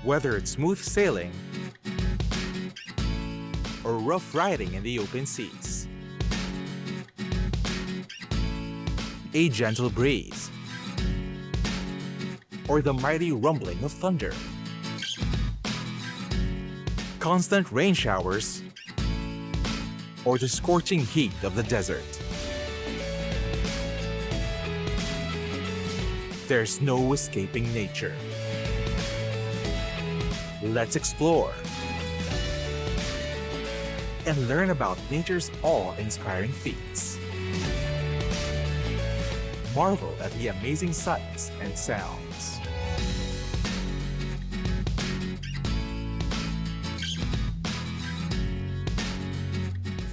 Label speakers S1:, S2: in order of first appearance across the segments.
S1: Whether it's smooth sailing or rough riding in the open seas, a gentle breeze, or the mighty rumbling of thunder, constant rain showers, or the scorching heat of the desert. There's no escaping nature. Let's explore and learn about nature's awe-inspiring feats. Marvel at the amazing sights and sounds.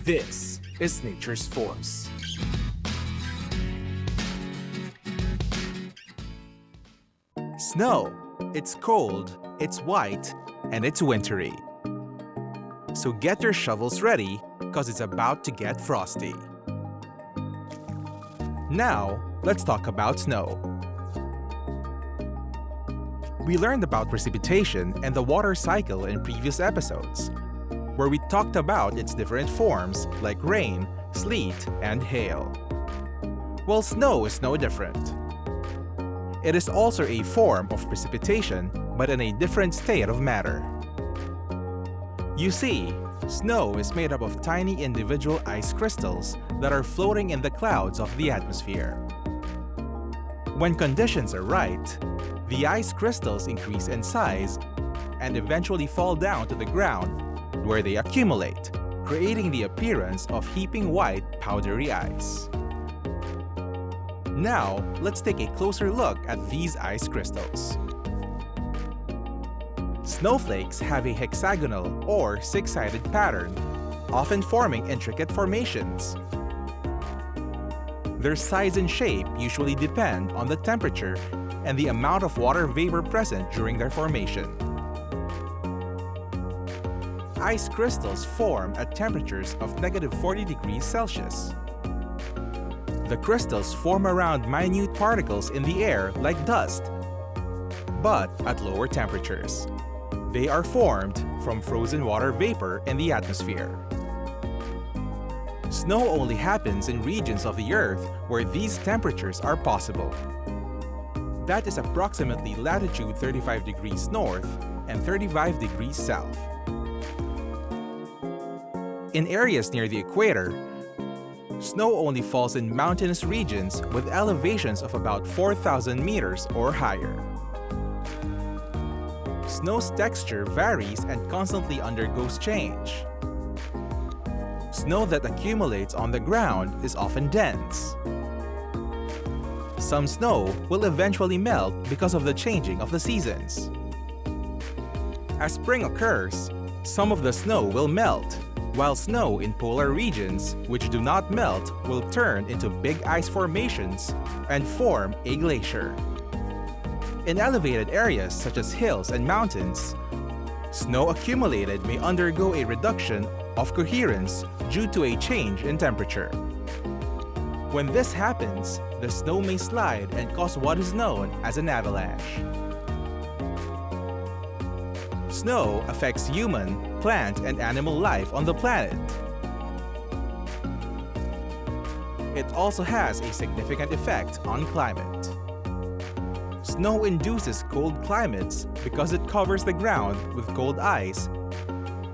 S1: This is nature's force. Snow. It's cold, it's white, and it's wintry. So get your shovels ready, because it's about to get frosty. Now, let's talk about snow. We learned about precipitation and the water cycle in previous episodes, where we talked about its different forms like rain, sleet, and hail. Well, snow is no different. It is also a form of precipitation, but in a different state of matter. You see, snow is made up of tiny individual ice crystals that are floating in the clouds of the atmosphere. When conditions are right, the ice crystals increase in size and eventually fall down to the ground, where they accumulate, creating the appearance of heaping white, powdery ice. Now, let's take a closer look at these ice crystals. Snowflakes have a hexagonal or six-sided pattern, often forming intricate formations. Their size and shape usually depend on the temperature and the amount of water vapor present during their formation. Ice crystals form at temperatures of -40 degrees Celsius. The crystals form around minute particles in the air like dust, but at lower temperatures. They are formed from frozen water vapor in the atmosphere. Snow only happens in regions of the Earth where these temperatures are possible. That is approximately latitude 35 degrees north and 35 degrees south. In areas near the equator, snow only falls in mountainous regions with elevations of about 4,000 meters or higher. Snow's texture varies and constantly undergoes change. Snow that accumulates on the ground is often dense. Some snow will eventually melt because of the changing of the seasons. As spring occurs, some of the snow will melt, while snow in polar regions which do not melt will turn into big ice formations and form a glacier. In elevated areas such as hills and mountains, snow accumulated may undergo a reduction of coherence due to a change in temperature. When this happens, the snow may slide and cause what is known as an avalanche. Snow affects human, plant, and animal life on the planet. It also has a significant effect on climate. Snow induces cold climates because it covers the ground with cold ice,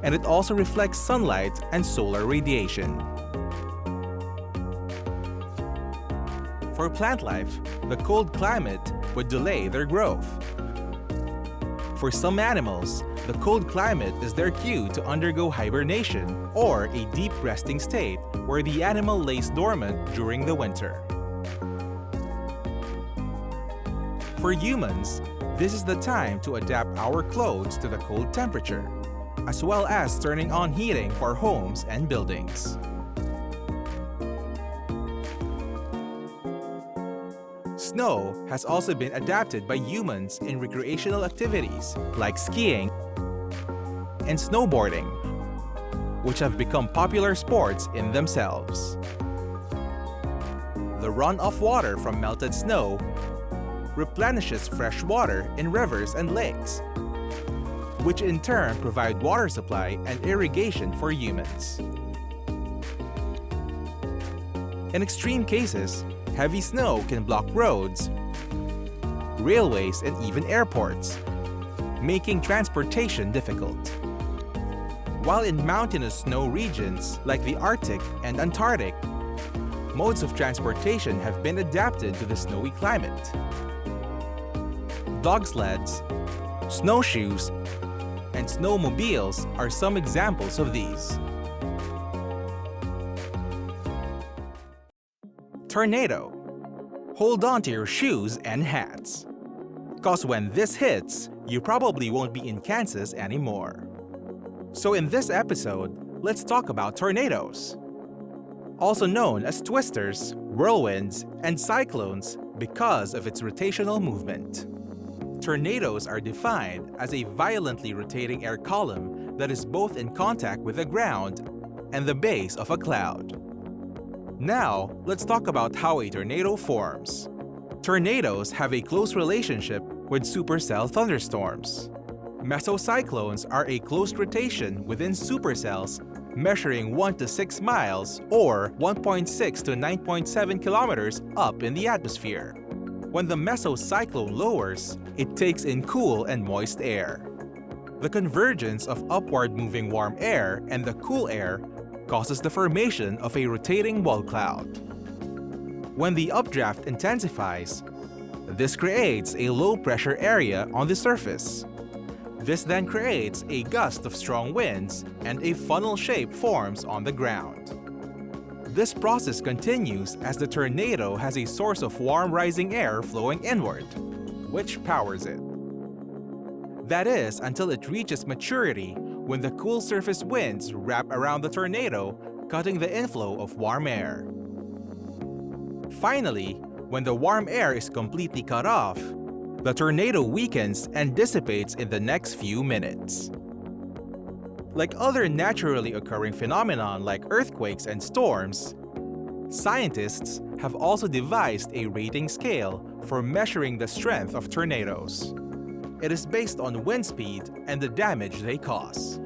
S1: and it also reflects sunlight and solar radiation. For plant life, the cold climate would delay their growth. For some animals, the cold climate is their cue to undergo hibernation or a deep resting state where the animal lays dormant during the winter. For humans, this is the time to adapt our clothes to the cold temperature, as well as turning on heating for homes and buildings. Snow has also been adapted by humans in recreational activities like skiing and snowboarding, which have become popular sports in themselves. The runoff water from melted snow replenishes fresh water in rivers and lakes, which in turn provide water supply and irrigation for humans. In extreme cases, heavy snow can block roads, railways, and even airports, making transportation difficult. While in mountainous snow regions like the Arctic and Antarctic, modes of transportation have been adapted to the snowy climate. Dog sleds, snowshoes, and snowmobiles are some examples of these. Tornado. Hold on to your shoes and hats, 'cause when this hits, you probably won't be in Kansas anymore. So in this episode, let's talk about tornadoes, also known as twisters, whirlwinds, and cyclones because of its rotational movement. Tornadoes are defined as a violently rotating air column that is both in contact with the ground and the base of a cloud. Now, let's talk about how a tornado forms. Tornadoes have a close relationship with supercell thunderstorms. Mesocyclones are a closed rotation within supercells measuring 1 to 6 miles or 1.6 to 9.7 kilometers up in the atmosphere. When the mesocyclone lowers, it takes in cool and moist air. The convergence of upward-moving warm air and the cool air causes the formation of a rotating wall cloud. When the updraft intensifies, this creates a low-pressure area on the surface. This then creates a gust of strong winds and a funnel shape forms on the ground. This process continues as the tornado has a source of warm rising air flowing inward, which powers it. That is until it reaches maturity when the cool surface winds wrap around the tornado, cutting the inflow of warm air. Finally, when the warm air is completely cut off, the tornado weakens and dissipates in the next few minutes. Like other naturally occurring phenomena like earthquakes and storms, scientists have also devised a rating scale for measuring the strength of tornadoes. It is based on wind speed and the damage they cause.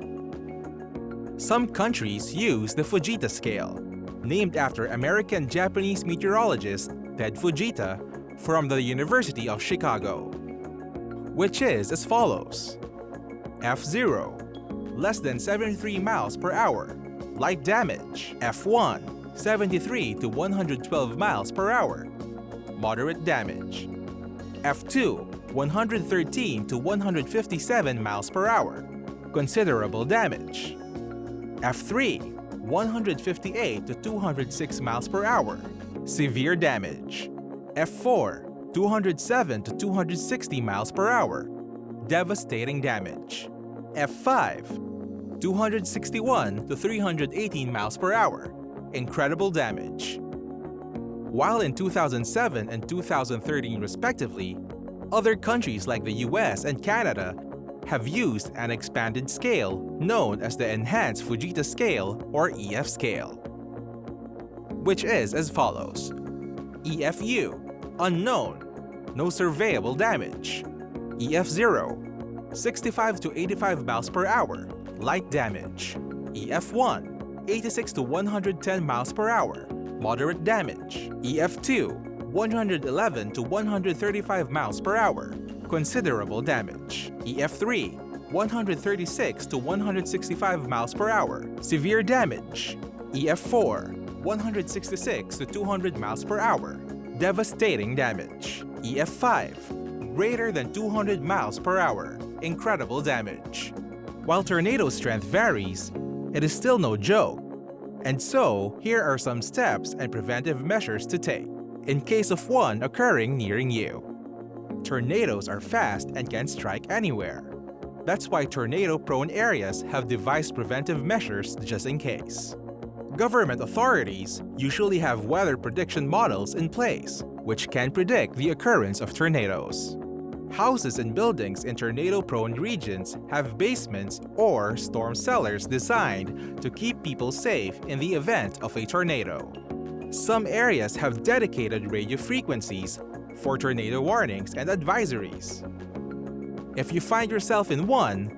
S1: Some countries use the Fujita scale, named after American-Japanese meteorologist Ted Fujita from the University of Chicago, which is as follows. F0, less than 73 miles per hour, light damage. F1, 73 to 112 miles per hour, moderate damage. F2, 113 to 157 miles per hour, considerable damage. F3, 158 to 206 miles per hour, severe damage. F4, 207 to 260 miles per hour, devastating damage. F5, 261 to 318 miles per hour, incredible damage. While in 2007 and 2013 respectively, other countries like the US and Canada have used an expanded scale known as the Enhanced Fujita Scale or EF scale, which is as follows. EFU, unknown, no surveyable damage. EF0, 65 to 85 miles per hour, light damage. EF1, 86 to 110 miles per hour, moderate damage. EF2, 111 to 135 miles per hour, considerable damage. EF3, 136 to 165 miles per hour, severe damage. EF4, 166 to 200 miles per hour, devastating damage. EF5, greater than 200 miles per hour, incredible damage. While tornado strength varies, it is still no joke. And so, here are some steps and preventive measures to take in case of one occurring near you. Tornadoes are fast and can strike anywhere. That's why tornado-prone areas have devised preventive measures just in case. Government authorities usually have weather prediction models in place, which can predict the occurrence of tornadoes. Houses and buildings in tornado-prone regions have basements or storm cellars designed to keep people safe in the event of a tornado. Some areas have dedicated radio frequencies for tornado warnings and advisories. If you find yourself in one,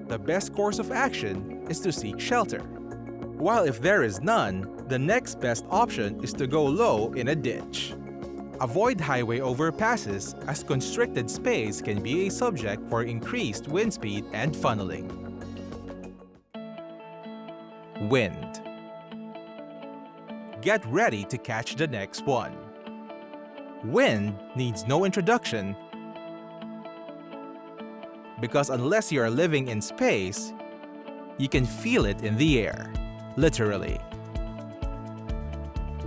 S1: the best course of action is to seek shelter. While if there is none, the next best option is to go low in a ditch. Avoid highway overpasses, as constricted space can be a subject for increased wind speed and funneling. Wind. Get ready to catch the next one. Wind needs no introduction because unless you are living in space, you can feel it in the air, literally.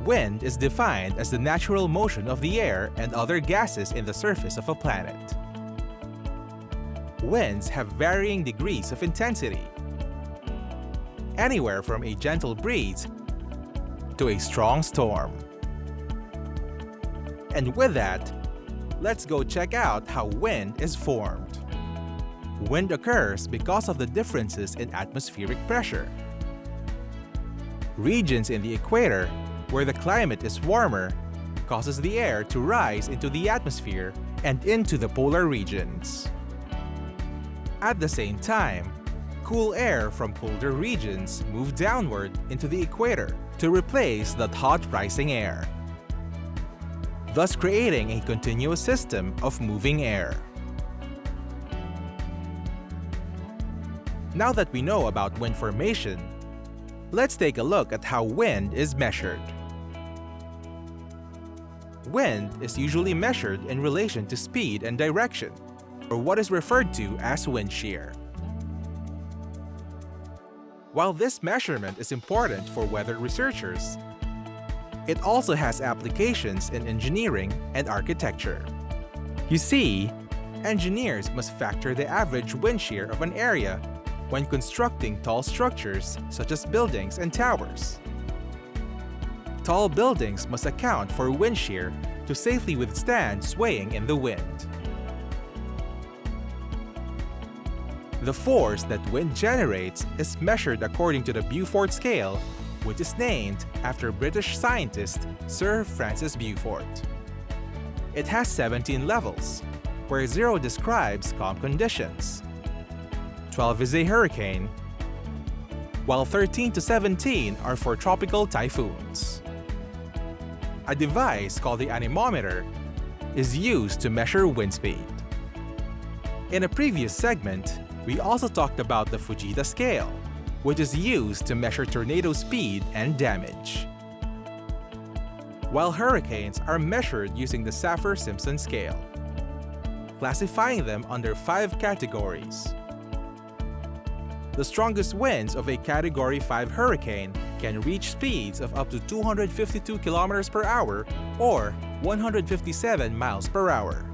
S1: Wind is defined as the natural motion of the air and other gases in the surface of a planet. Winds have varying degrees of intensity, anywhere from a gentle breeze to a strong storm. And with that, let's go check out how wind is formed. Wind occurs because of the differences in atmospheric pressure. Regions in the equator, where the climate is warmer, causes the air to rise into the atmosphere and into the polar regions. At the same time, cool air from colder regions move downward into the equator to replace that hot rising air, thus creating a continuous system of moving air. Now that we know about wind formation, let's take a look at how wind is measured. Wind is usually measured in relation to speed and direction, or what is referred to as wind shear. While this measurement is important for weather researchers, it also has applications in engineering and architecture. You see, engineers must factor the average wind shear of an area when constructing tall structures such as buildings and towers. Tall buildings must account for wind shear to safely withstand swaying in the wind. The force that wind generates is measured according to the Beaufort scale, which is named after British scientist Sir Francis Beaufort. It has 17 levels, where 0 describes calm conditions, 12 is a hurricane, while 13 to 17 are for tropical typhoons. A device called the anemometer is used to measure wind speed. In a previous segment, we also talked about the Fujita scale, which is used to measure tornado speed and damage, while hurricanes are measured using the Saffir-Simpson scale, classifying them under 5 categories. The strongest winds of a Category 5 hurricane can reach speeds of up to 252 km per hour or 157 miles per hour.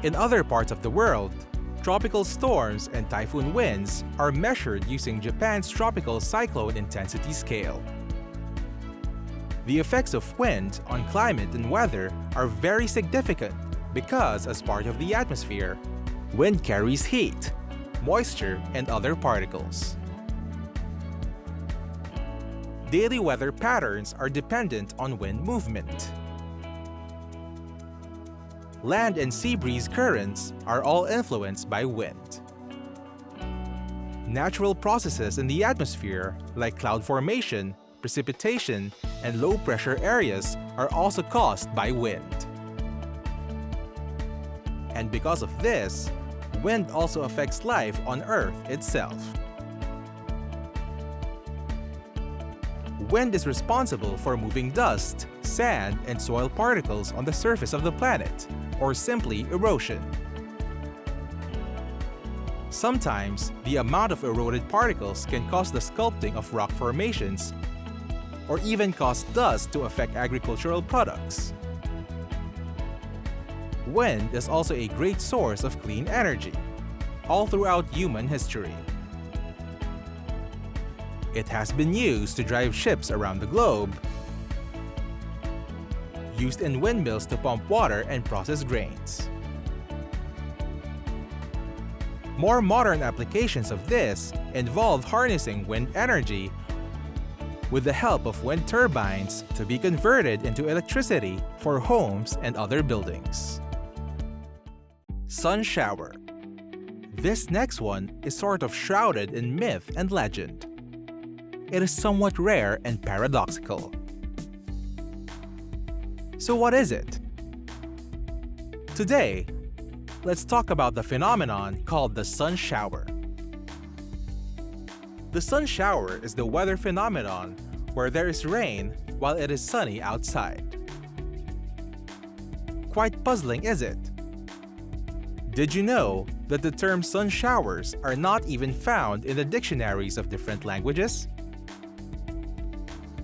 S1: In other parts of the world, tropical storms and typhoon winds are measured using Japan's Tropical Cyclone Intensity Scale. The effects of wind on climate and weather are very significant because, as part of the atmosphere, wind carries heat, moisture, and other particles. Daily weather patterns are dependent on wind movement. Land and sea breeze currents are all influenced by wind. Natural processes in the atmosphere, like cloud formation, precipitation, and low-pressure areas, are also caused by wind. And because of this, wind also affects life on Earth itself. Wind is responsible for moving dust, sand, and soil particles on the surface of the planet, or simply erosion. Sometimes, the amount of eroded particles can cause the sculpting of rock formations, or even cause dust to affect agricultural products. Wind is also a great source of clean energy, all throughout human history. It has been used to drive ships around the globe, used in windmills to pump water and process grains. More modern applications of this involve harnessing wind energy with the help of wind turbines to be converted into electricity for homes and other buildings. Sun shower. This next one is sort of shrouded in myth and legend. It is somewhat rare and paradoxical. So what is it? Today, let's talk about the phenomenon called the sun shower. The sun shower is the weather phenomenon where there is rain while it is sunny outside. Quite puzzling, is it? Did you know that the term sun showers are not even found in the dictionaries of different languages?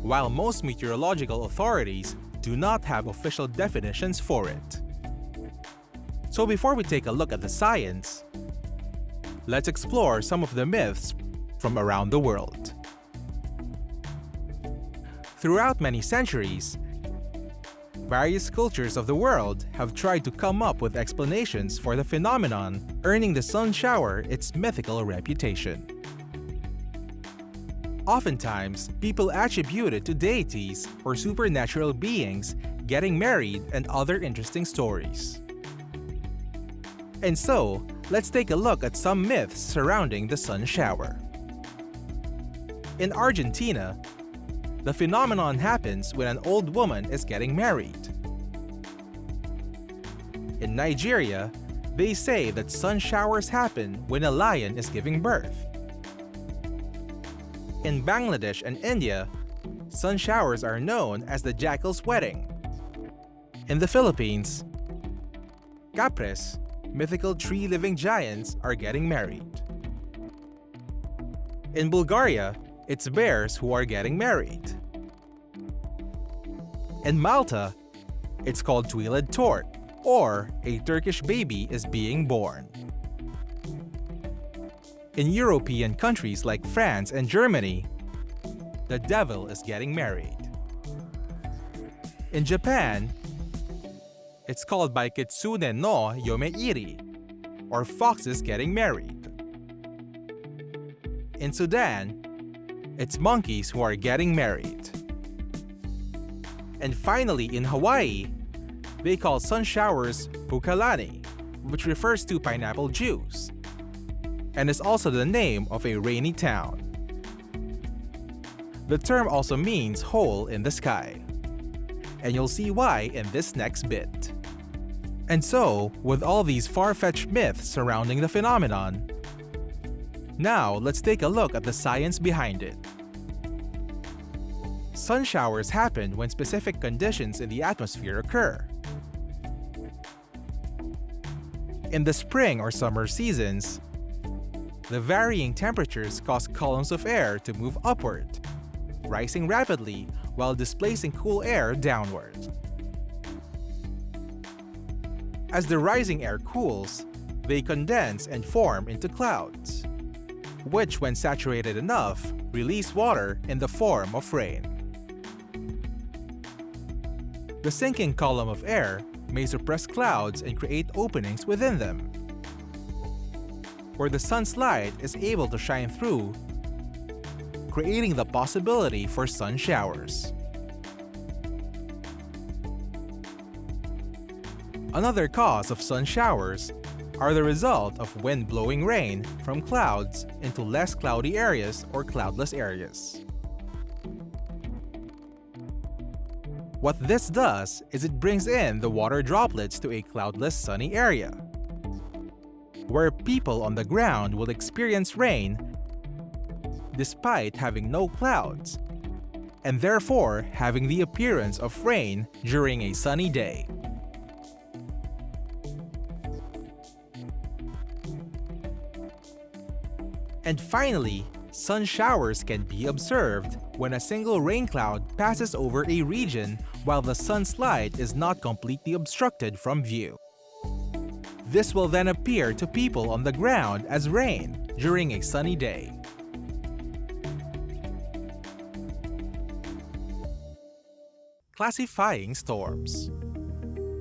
S1: While most meteorological authorities do not have official definitions for it. So before we take a look at the science, let's explore some of the myths from around the world. Throughout many centuries, various cultures of the world have tried to come up with explanations for the phenomenon, earning the sun shower its mythical reputation. Oftentimes, people attribute it to deities or supernatural beings getting married and other interesting stories. And so, let's take a look at some myths surrounding the sun shower. In Argentina, the phenomenon happens when an old woman is getting married. In Nigeria, they say that sun showers happen when a lion is giving birth. In Bangladesh and India, sun showers are known as the jackal's wedding. In the Philippines, Capres, mythical tree-living giants, are getting married. In Bulgaria, it's bears who are getting married. In Malta, it's called Twi'led Tort, or a Turkish baby is being born. In European countries like France and Germany, the devil is getting married. In Japan, it's called Baiketsune no Yomeiri, or foxes getting married. In Sudan, it's monkeys who are getting married. And finally, in Hawaii, they call sun showers pukalani, which refers to pineapple juice, and is also the name of a rainy town. The term also means hole in the sky, and you'll see why in this next bit. And so, with all these far-fetched myths surrounding the phenomenon, now let's take a look at the science behind it. Sun showers happen when specific conditions in the atmosphere occur. In the spring or summer seasons, the varying temperatures cause columns of air to move upward, rising rapidly while displacing cool air downward. As the rising air cools, they condense and form into clouds, which, when saturated enough, release water in the form of rain. The sinking column of air may suppress clouds and create openings within them, where the sun's light is able to shine through, creating the possibility for sun showers. Another cause of sun showers are the result of wind blowing rain from clouds into less cloudy areas or cloudless areas. What this does is it brings in the water droplets to a cloudless sunny area, where people on the ground will experience rain despite having no clouds, and therefore having the appearance of rain during a sunny day. And finally, sun showers can be observed when a single rain cloud passes over a region while the sun's light is not completely obstructed from view. This will then appear to people on the ground as rain during a sunny day. Classifying storms.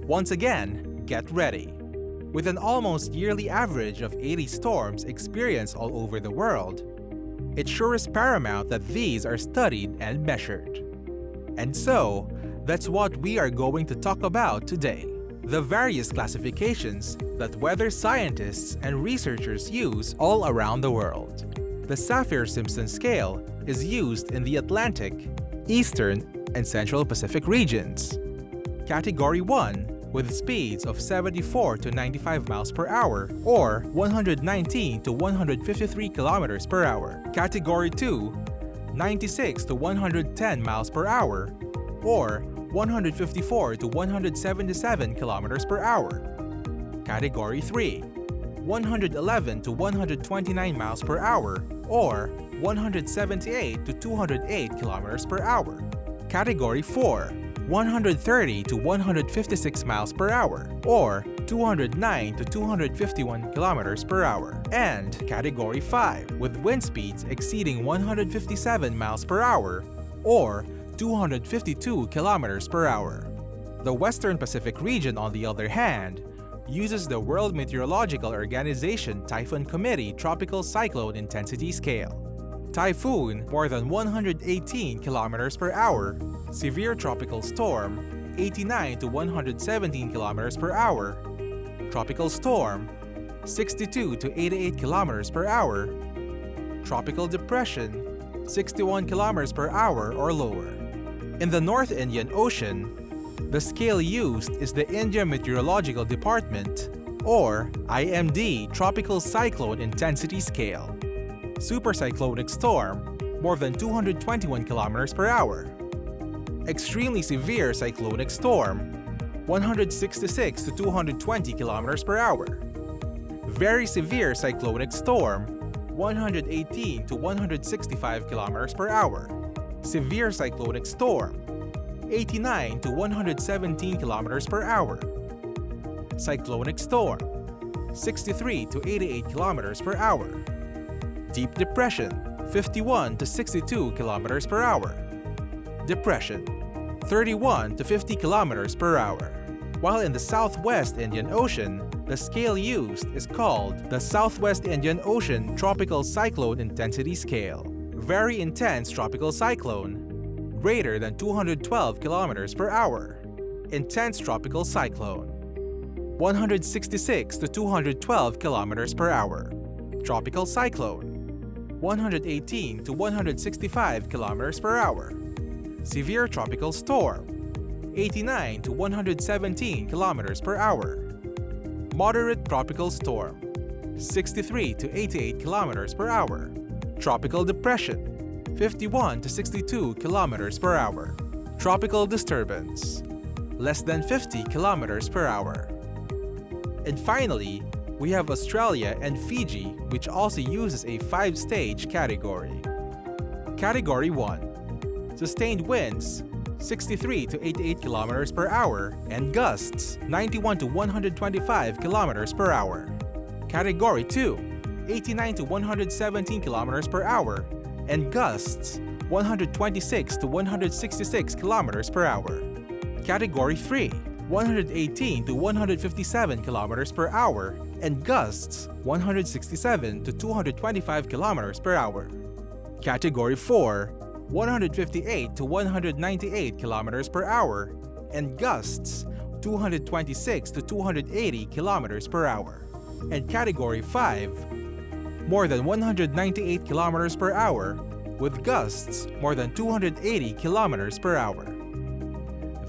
S1: Once again, get ready. With an almost yearly average of 80 storms experienced all over the world, it sure is paramount that these are studied and measured. And so, that's what we are going to talk about today. the various classifications that weather scientists and researchers use all around the world. The Saffir-Simpson scale is used in the Atlantic, Eastern, and Central Pacific regions. Category 1 with speeds of 74 to 95 miles per hour or 119 to 153 kilometers per hour. Category 2, 96 to 110 miles per hour or 154 to 177 kilometers per hour. Category 3, 111 to 129 miles per hour or 178 to 208 kilometers per hour. Category 4, 130 to 156 miles per hour or 209 to 251 kilometers per hour. And Category 5 with wind speeds exceeding 157 miles per hour or 252 kilometers per hour. The Western Pacific region, on the other hand, uses the World Meteorological Organization Typhoon Committee Tropical Cyclone Intensity Scale. Typhoon, more than 118 kilometers per hour. Severe tropical storm, 89 to 117 kilometers per hour. Tropical storm, 62 to 88 kilometers per hour. Tropical depression, 61 kilometers per hour or lower. In the North Indian Ocean, the scale used is the India Meteorological Department or IMD Tropical Cyclone Intensity Scale. Supercyclonic storm, more than 221 kilometers per hour. Extremely severe cyclonic storm, 166 to 220 kilometers per hour. Very severe cyclonic storm, 118 to 165 kilometers per hour. Severe cyclonic storm, 89 to 117 kilometers per hour. Cyclonic storm, 63 to 88 kilometers per hour. Deep depression, 51 to 62 kilometers per hour. Depression, 31 to 50 kilometers per hour. While in the Southwest Indian Ocean, the scale used is called the Southwest Indian Ocean Tropical Cyclone Intensity Scale. Very intense tropical cyclone, greater than 212 kilometers per hour. Intense tropical cyclone, 166 to 212 kilometers per hour. Tropical cyclone, 118 to 165 kilometers per hour. Severe tropical storm, 89 to 117 kilometers per hour. Moderate tropical storm, 63 to 88 kilometers per hour. Tropical depression, 51 to 62 kilometers per hour. Tropical disturbance, less than 50 kilometers per hour. And finally, we have Australia and Fiji, which also uses a 5-stage category. Category 1, sustained winds, 63 to 88 kilometers per hour and gusts, 91 to 125 kilometers per hour. Category 2, 89 to 117 kilometers per hour and gusts, 126 to 166 kilometers per hour. Category 3, 118 to 157 kilometers per hour and gusts, 167 to 225 kilometers per hour. Category 4, 158 to 198 kilometers per hour and gusts, 226 to 280 kilometers per hour. And Category 5, more than 198 kilometers per hour with gusts more than 280 kilometers per hour.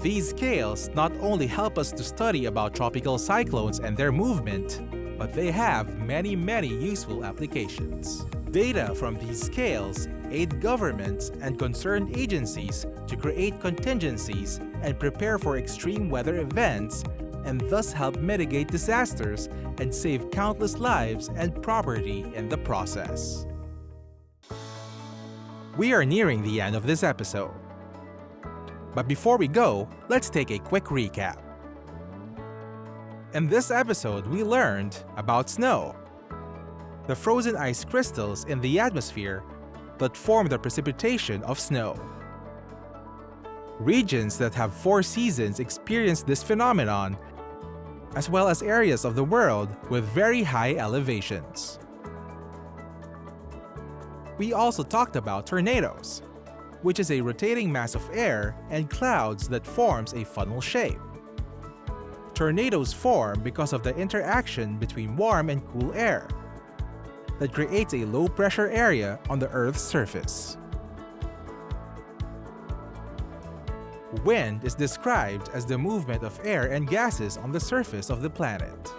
S1: These scales not only help us to study about tropical cyclones and their movement, but they have many useful applications. Data from these scales aid governments and concerned agencies to create contingencies and prepare for extreme weather events, and thus help mitigate disasters and save countless lives and property in the process. We are nearing the end of this episode. But before we go, let's take a quick recap. In this episode, we learned about snow, the frozen ice crystals in the atmosphere that form the precipitation of snow. Regions that have 4 seasons experience this phenomenon, as well as areas of the world with very high elevations. We also talked about tornadoes, which is a rotating mass of air and clouds that forms a funnel shape. Tornadoes form because of the interaction between warm and cool air that creates a low-pressure area on the Earth's surface. Wind is described as the movement of air and gases on the surface of the planet.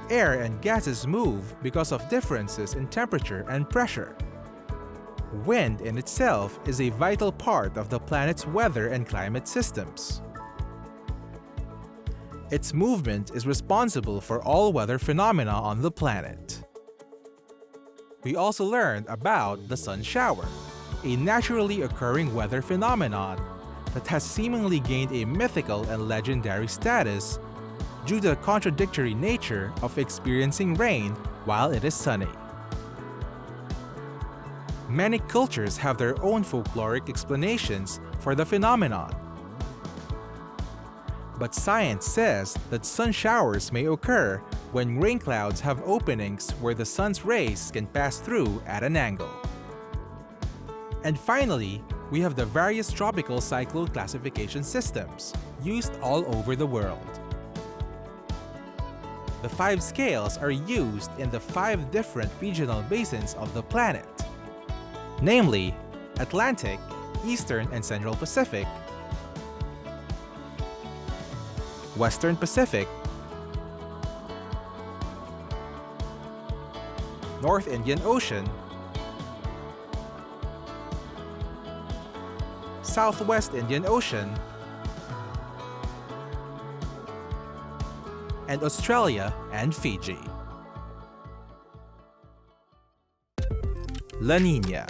S1: Air and gases move because of differences in temperature and pressure. Wind in itself is a vital part of the planet's weather and climate systems. Its movement is responsible for all weather phenomena on the planet. We also learned about the sun shower, a naturally occurring weather phenomenon that has seemingly gained a mythical and legendary status due to the contradictory nature of experiencing rain while it is sunny. Many cultures have their own folkloric explanations for the phenomenon. But science says that sun showers may occur when rain clouds have openings where the sun's rays can pass through at an angle. And finally, we have the various tropical cyclone classification systems used all over the world. The 5 scales are used in the 5 different regional basins of the planet, namely Atlantic, Eastern and Central Pacific, Western Pacific, North Indian Ocean, Southwest Indian Ocean, and Australia and Fiji. La Niña.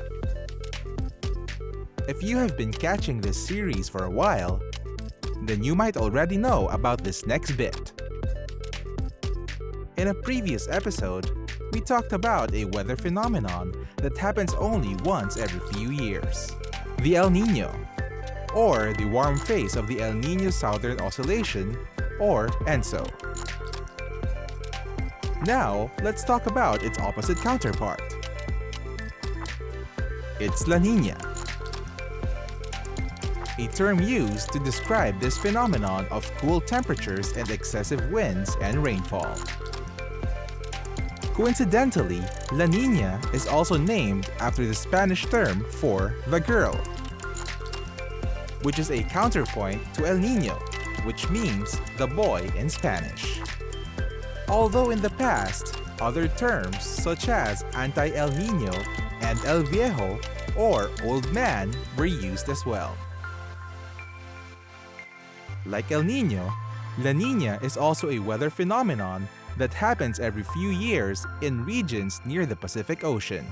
S1: If you have been catching this series for a while, then you might already know about this next bit. In a previous episode, we talked about a weather phenomenon that happens only once every few years, the El Niño, or the warm phase of the El Niño Southern Oscillation, or ENSO. Now, let's talk about its opposite counterpart. It's La Niña, a term used to describe this phenomenon of cool temperatures and excessive winds and rainfall. Coincidentally, La Niña is also named after the Spanish term for the girl, which is a counterpoint to El Niño, which means the boy in Spanish. Although in the past, other terms such as anti-El Niño and El Viejo or old man were used as well. Like El Niño, La Niña is also a weather phenomenon that happens every few years in regions near the Pacific Ocean.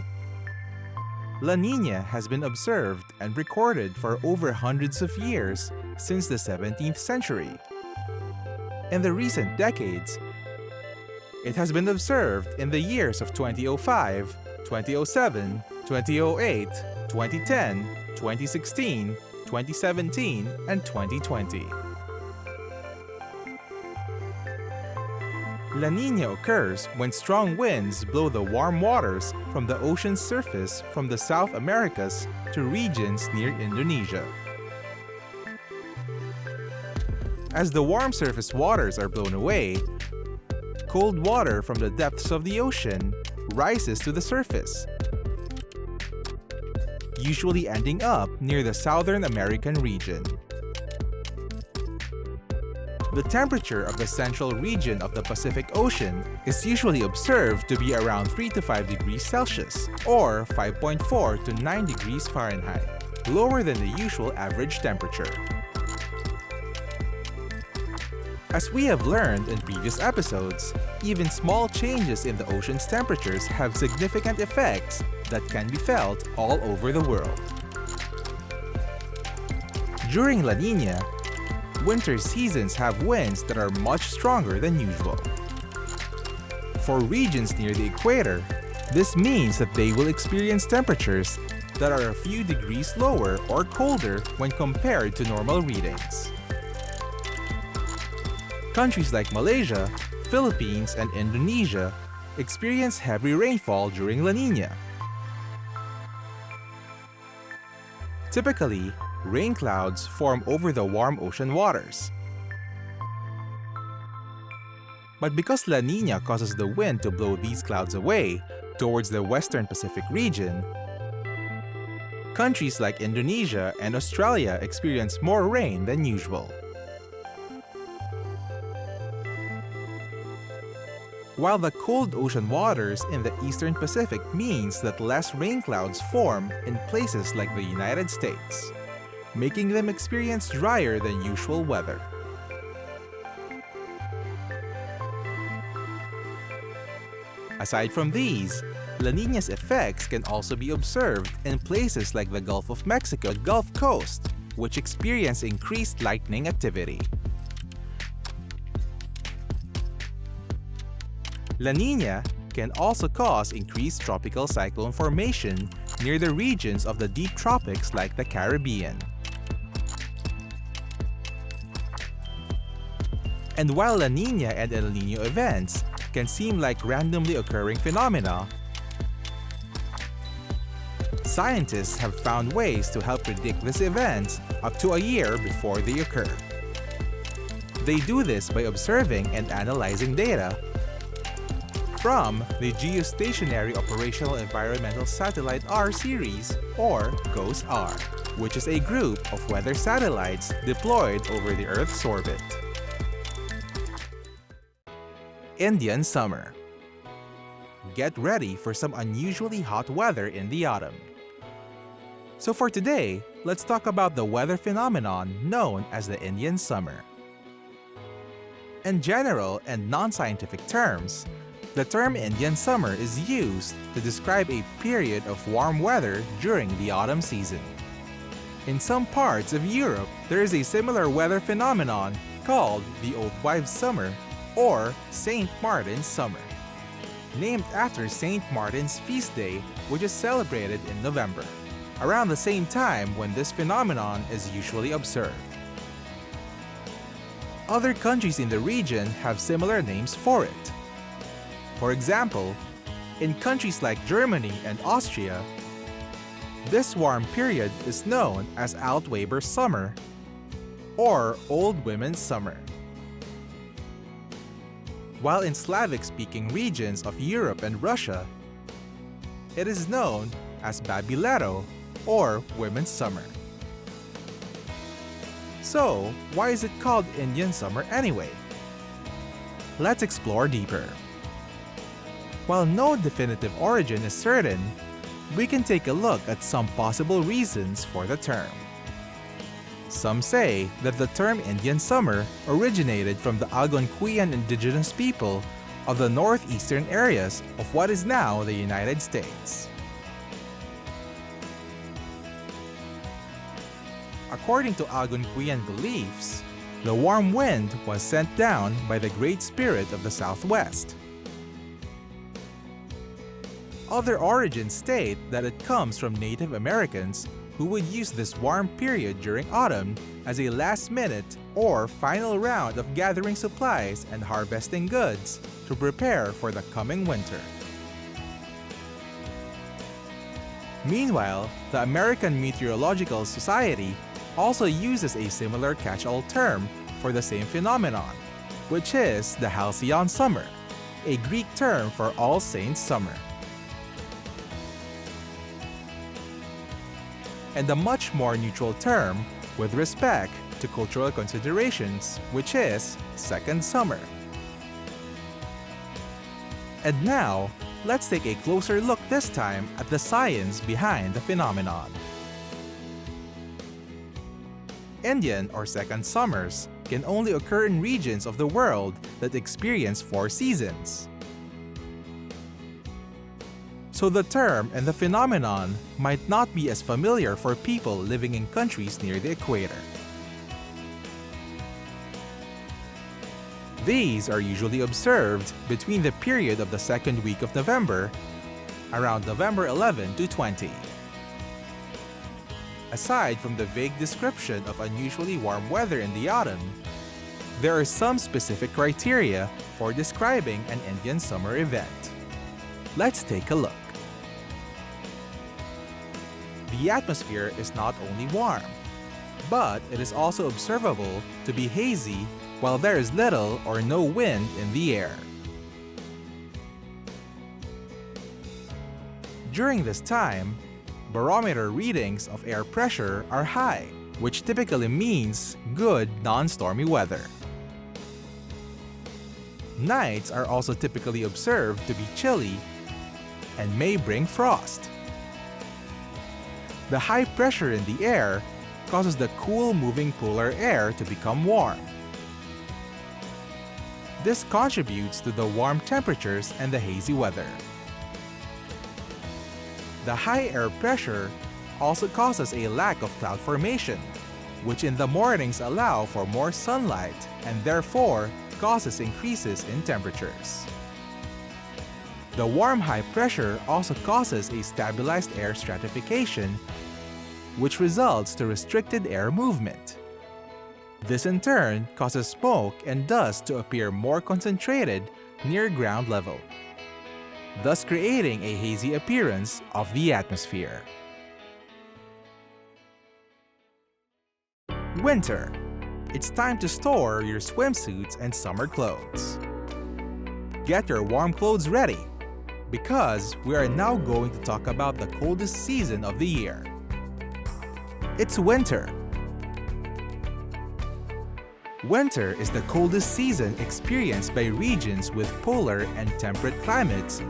S1: La Niña has been observed and recorded for over hundreds of years since the 17th century. In the recent decades, it has been observed in the years of 2005, 2007, 2008, 2010, 2016, 2017, and 2020. La Niña occurs when strong winds blow the warm waters from the ocean's surface from the South Americas to regions near Indonesia. As the warm surface waters are blown away, cold water from the depths of the ocean rises to the surface, usually ending up near the Southern American region. The temperature of the central region of the Pacific Ocean is usually observed to be around 3 to 5 degrees Celsius, or 5.4 to 9 degrees Fahrenheit, lower than the usual average temperature. As we have learned in previous episodes, even small changes in the ocean's temperatures have significant effects that can be felt all over the world. During La Niña, winter seasons have winds that are much stronger than usual. For regions near the equator, this means that they will experience temperatures that are a few degrees lower or colder when compared to normal readings. Countries like Malaysia, Philippines, and Indonesia experience heavy rainfall during La Niña. Typically, rain clouds form over the warm ocean waters. But because La Nina causes the wind to blow these clouds away towards the western Pacific region, countries like Indonesia and Australia experience more rain than usual. While the cold ocean waters in the eastern Pacific means that less rain clouds form in places like the United States, making them experience drier than usual weather. Aside from these, La Nina's effects can also be observed in places like the Gulf of Mexico, Gulf Coast, which experience increased lightning activity. La Nina can also cause increased tropical cyclone formation near the regions of the deep tropics like the Caribbean. And while La Nina and El Niño events can seem like randomly occurring phenomena, scientists have found ways to help predict these events up to a year before they occur. They do this by observing and analyzing data from the Geostationary Operational Environmental Satellite R series, or GOES-R, which is a group of weather satellites deployed over the Earth's orbit. Indian summer. Get ready for some unusually hot weather in the autumn. So for today, let's talk about the weather phenomenon known as the Indian summer. In general and non-scientific terms, the term Indian summer is used to describe a period of warm weather during the autumn season. In some parts of Europe, there is a similar weather phenomenon called the Old Wives' Summer or Saint Martin's Summer, named after Saint Martin's feast day, which is celebrated in November, around the same time when this phenomenon is usually observed. Other countries in the region have similar names for it. For example, in countries like Germany and Austria, this warm period is known as Altweiber Summer or Old Women's Summer. While in Slavic-speaking regions of Europe and Russia, it is known as Babilero or Women's Summer. So, why is it called Indian Summer anyway? Let's explore deeper. While no definitive origin is certain, we can take a look at some possible reasons for the term. Some say that the term Indian summer originated from the Algonquian indigenous people of the northeastern areas of what is now the United States. According to Algonquian beliefs, the warm wind was sent down by the Great Spirit of the Southwest. Other origins state that it comes from Native Americans who would use this warm period during autumn as a last-minute or final round of gathering supplies and harvesting goods to prepare for the coming winter. Meanwhile, the American Meteorological Society also uses a similar catch-all term for the same phenomenon, which is the Halcyon Summer, a Greek term for All Saints' Summer. And a much more neutral term with respect to cultural considerations, which is Second Summer. And now, let's take a closer look this time at the science behind the phenomenon. Indian or second summers can only occur in regions of the world that experience 4 seasons. So the term and the phenomenon might not be as familiar for people living in countries near the equator. These are usually observed between the period of the second week of November, around November 11 to 20. Aside from the vague description of unusually warm weather in the autumn, there are some specific criteria for describing an Indian summer event. Let's take a look. The atmosphere is not only warm, but it is also observable to be hazy while there is little or no wind in the air. During this time, barometer readings of air pressure are high, which typically means good non-stormy weather. Nights are also typically observed to be chilly and may bring frost. The high pressure in the air causes the cool moving polar air to become warm. This contributes to the warm temperatures and the hazy weather. The high air pressure also causes a lack of cloud formation, which in the mornings allow for more sunlight and therefore causes increases in temperatures. The warm high pressure also causes a stabilized air stratification, which results to restricted air movement. This in turn causes smoke and dust to appear more concentrated near ground level, thus creating a hazy appearance of the atmosphere. Winter. It's time to store your swimsuits and summer clothes. Get your warm clothes ready, because we are now going to talk about the coldest season of the year. It's winter. Winter is the coldest season experienced by regions with polar and temperate climates,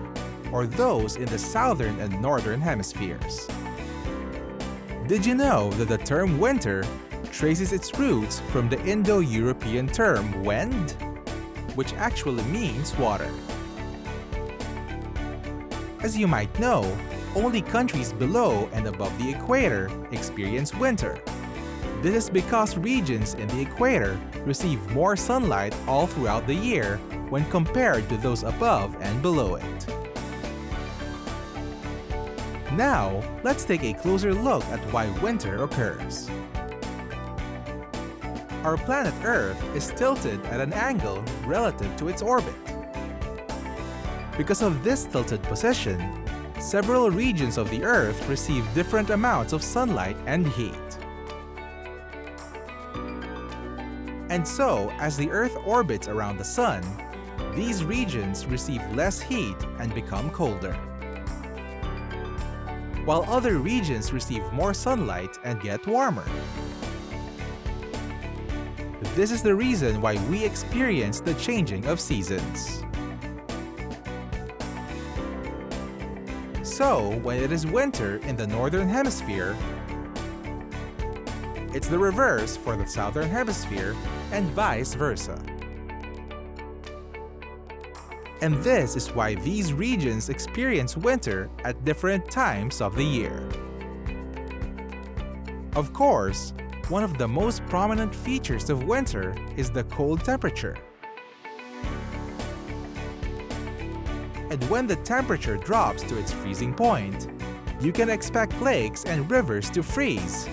S1: or those in the southern and northern hemispheres. Did you know that the term winter traces its roots from the Indo-European term wend, which actually means water? As you might know, only countries below and above the equator experience winter. This is because regions in the equator receive more sunlight all throughout the year when compared to those above and below it. Now, let's take a closer look at why winter occurs. Our planet Earth is tilted at an angle relative to its orbit. Because of this tilted position, several regions of the Earth receive different amounts of sunlight and heat. And so, as the Earth orbits around the Sun, these regions receive less heat and become colder, while other regions receive more sunlight and get warmer. This is the reason why we experience the changing of seasons. So, when it is winter in the Northern Hemisphere, it's the reverse for the Southern Hemisphere and vice versa. And this is why these regions experience winter at different times of the year. Of course, one of the most prominent features of winter is the cold temperature. And when the temperature drops to its freezing point, you can expect lakes and rivers to freeze,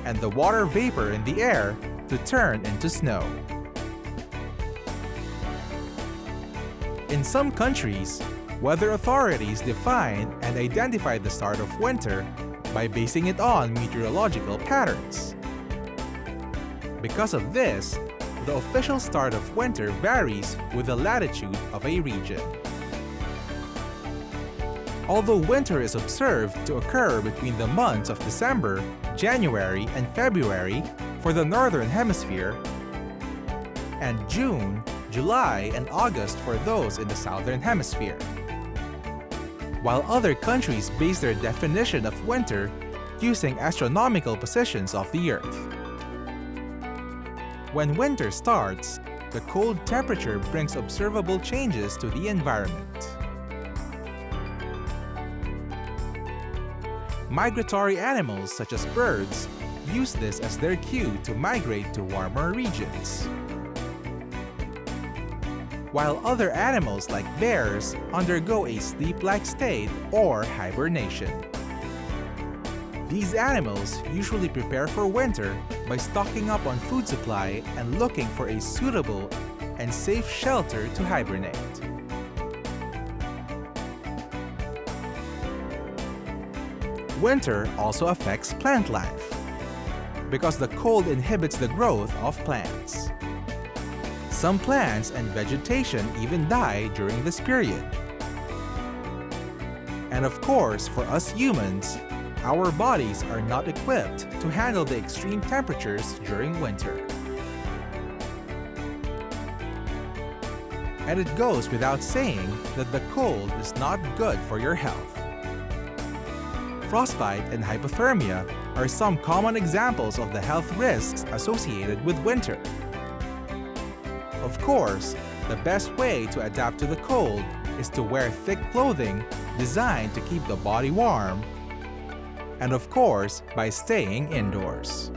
S1: and the water vapor in the air to turn into snow. In some countries, weather authorities define and identify the start of winter by basing it on meteorological patterns. Because of this, the official start of winter varies with the latitude of a region. Although winter is observed to occur between the months of December, January, and February for the Northern Hemisphere, and June, July, and August for those in the Southern Hemisphere, while other countries base their definition of winter using astronomical positions of the Earth. When winter starts, the cold temperature brings observable changes to the environment. Migratory animals such as birds use this as their cue to migrate to warmer regions, while other animals like bears undergo a sleep-like state or hibernation. These animals usually prepare for winter by stocking up on food supply and looking for a suitable and safe shelter to hibernate. Winter also affects plant life. because the cold inhibits the growth of plants. Some plants and vegetation even die during this period. And of course, for us humans, our bodies are not equipped to handle the extreme temperatures during winter. And it goes without saying that the cold is not good for your health. Frostbite and hypothermia are some common examples of the health risks associated with winter. Of course, the best way to adapt to the cold is to wear thick clothing designed to keep the body warm, and of course, by staying indoors.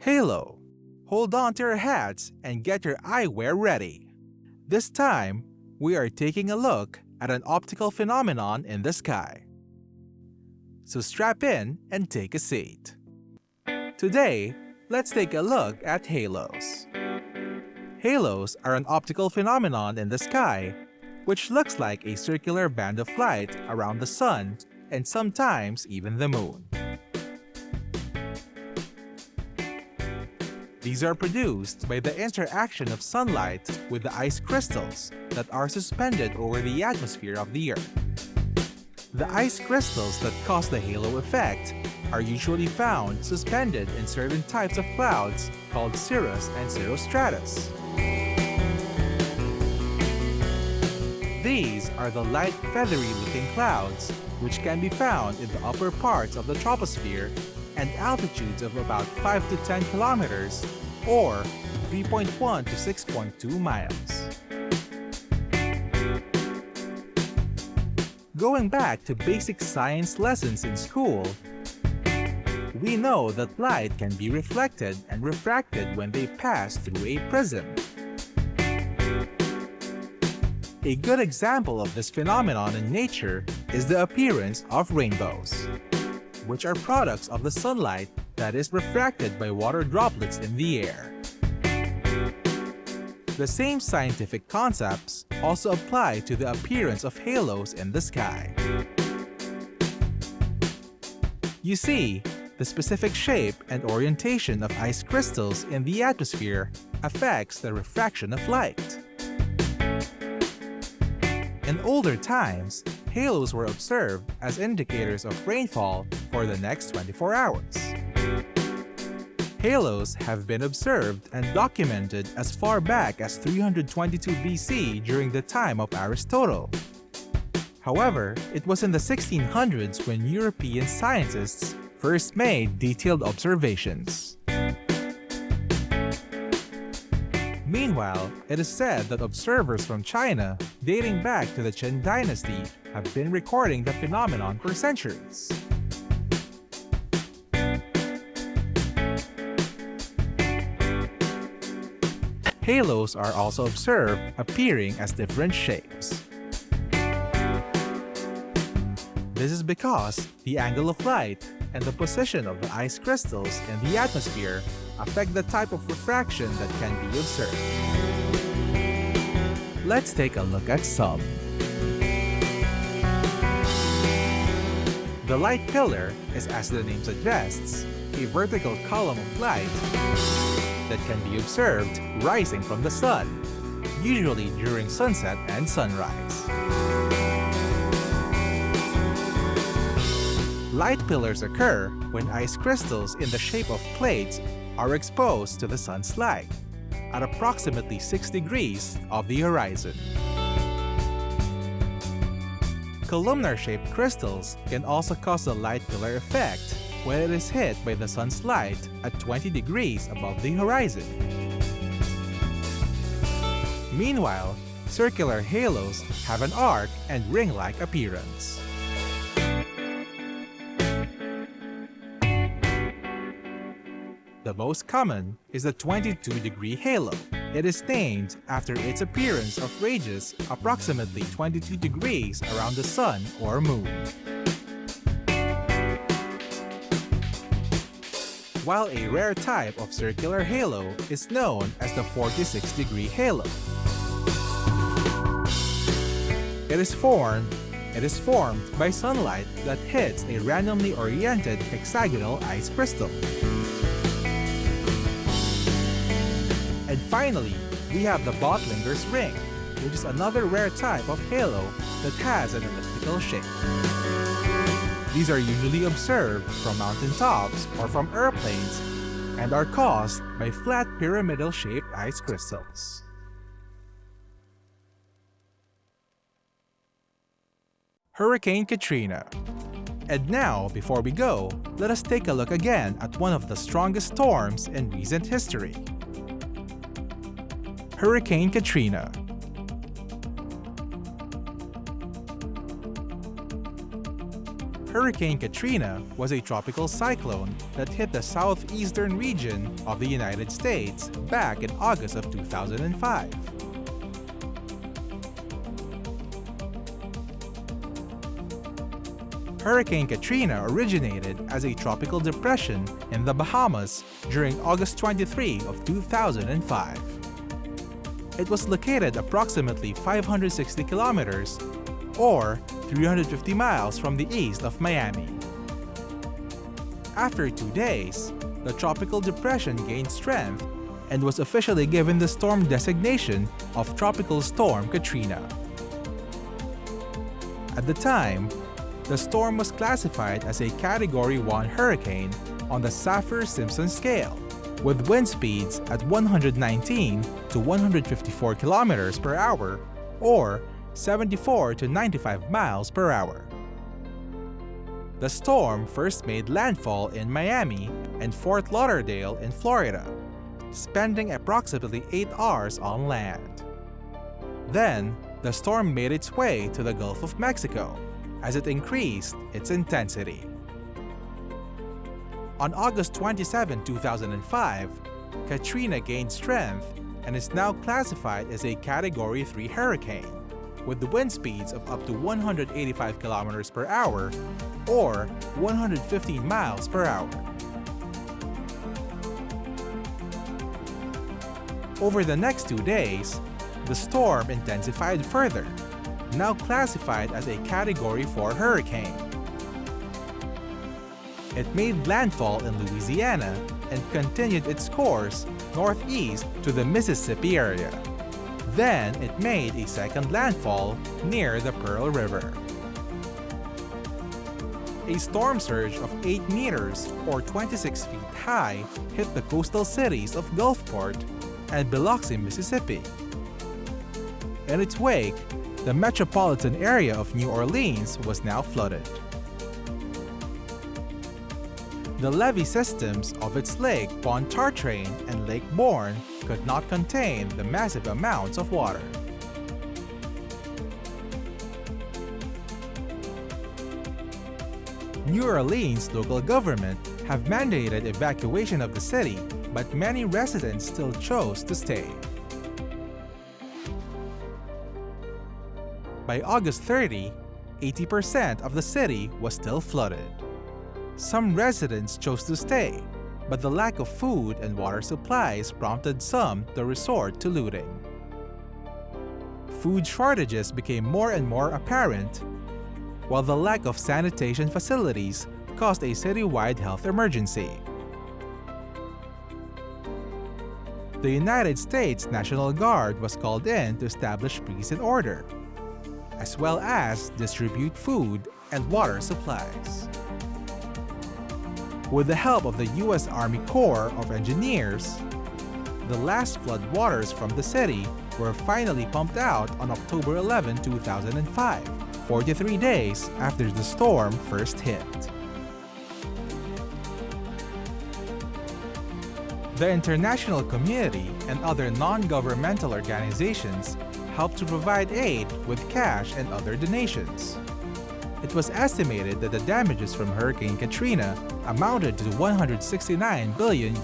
S1: Halo. Hold on to your hats and get your eyewear ready. This time, we are taking a look at an optical phenomenon in the sky. So strap in and take a seat. Today, let's take a look at halos. Halos are an optical phenomenon in the sky, which looks like a circular band of light around the sun and sometimes even the moon. These are produced by the interaction of sunlight with the ice crystals that are suspended over the atmosphere of the Earth. The ice crystals that cause the halo effect are usually found suspended in certain types of clouds called cirrus and cirrostratus. These are the light feathery-looking clouds which can be found in the upper parts of the troposphere and altitudes of about 5 to 10 kilometers or 3.1 to 6.2 miles. Going back to basic science lessons in school, we know that light can be reflected and refracted when they pass through a prism. A good example of this phenomenon in nature is the appearance of rainbows, which are products of the sunlight that is refracted by water droplets in the air. The same scientific concepts also apply to the appearance of halos in the sky. You see, the specific shape and orientation of ice crystals in the atmosphere affects the refraction of light. In older times, halos were observed as indicators of rainfall for the next 24 hours. Halos have been observed and documented as far back as 322 BC during the time of Aristotle. However, it was in the 1600s when European scientists first made detailed observations. Meanwhile, it is said that observers from China, dating back to the Qin dynasty, have been recording the phenomenon for centuries. Halos are also observed appearing as different shapes. This is because the angle of light and the position of the ice crystals in the atmosphere affect the type of refraction that can be observed. Let's take a look at some. The light pillar is, as the name suggests, a vertical column of light that can be observed rising from the sun, usually during sunset and sunrise. Light pillars occur when ice crystals in the shape of plates are exposed to the sun's light at approximately 6 degrees of the horizon. Columnar-shaped crystals can also cause the light pillar effect when it is hit by the sun's light at 20 degrees above the horizon. Meanwhile, circular halos have an arc and ring-like appearance. The most common is the 22-degree halo. It is named after its appearance of radius approximately 22 degrees around the sun or moon. While a rare type of circular halo is known as the 46-degree halo. It is formed by sunlight that hits a randomly oriented hexagonal ice crystal. And finally, we have the Bottlinger's ring, which is another rare type of halo that has an elliptical shape. These are usually observed from mountaintops or from airplanes and are caused by flat pyramidal-shaped ice crystals. Hurricane Katrina. And now, before we go, let us take a look again at one of the strongest storms in recent history. Hurricane Katrina. Hurricane Katrina was a tropical cyclone that hit the southeastern region of the United States back in August of 2005. Hurricane Katrina originated as a tropical depression in the Bahamas during August 23 of 2005. It was located approximately 560 kilometers or 350 miles from the east of Miami. After 2 days, the tropical depression gained strength and was officially given the storm designation of Tropical Storm Katrina. At the time, the storm was classified as a Category 1 hurricane on the Saffir-Simpson scale, with wind speeds at 119 to 154 kilometers per hour or 74 to 95 miles per hour. The storm first made landfall in Miami and Fort Lauderdale in Florida, spending approximately 8 hours on land. Then, the storm made its way to the Gulf of Mexico as it increased its intensity. On August 27, 2005, Katrina gained strength and is now classified as a Category 3 hurricane, with the wind speeds of up to 185 kilometers per hour or 115 miles per hour. Over the next 2 days, the storm intensified further, now classified as a Category 4 hurricane. It made landfall in Louisiana and continued its course northeast to the Mississippi area. Then it made a second landfall near the Pearl River. A storm surge of 8 meters or 26 feet high hit the coastal cities of Gulfport and Biloxi, Mississippi. In its wake, the metropolitan area of New Orleans was now flooded. The levee systems of its Lake Pontchartrain and Lake Borgne could not contain the massive amounts of water. New Orleans local government have mandated evacuation of the city, but many residents still chose to stay. By August 30, 80% of the city was still flooded. Some residents chose to stay, but the lack of food and water supplies prompted some to resort to looting. Food shortages became more and more apparent, while the lack of sanitation facilities caused a citywide health emergency. The United States National Guard was called in to establish peace and order, as well as distribute food and water supplies. With the help of the U.S. Army Corps of Engineers, the last flood waters from the city were finally pumped out on October 11, 2005, 43 days after the storm first hit. The international community and other non-governmental organizations helped to provide aid with cash and other donations. It was estimated that the damages from Hurricane Katrina amounted to $169 billion,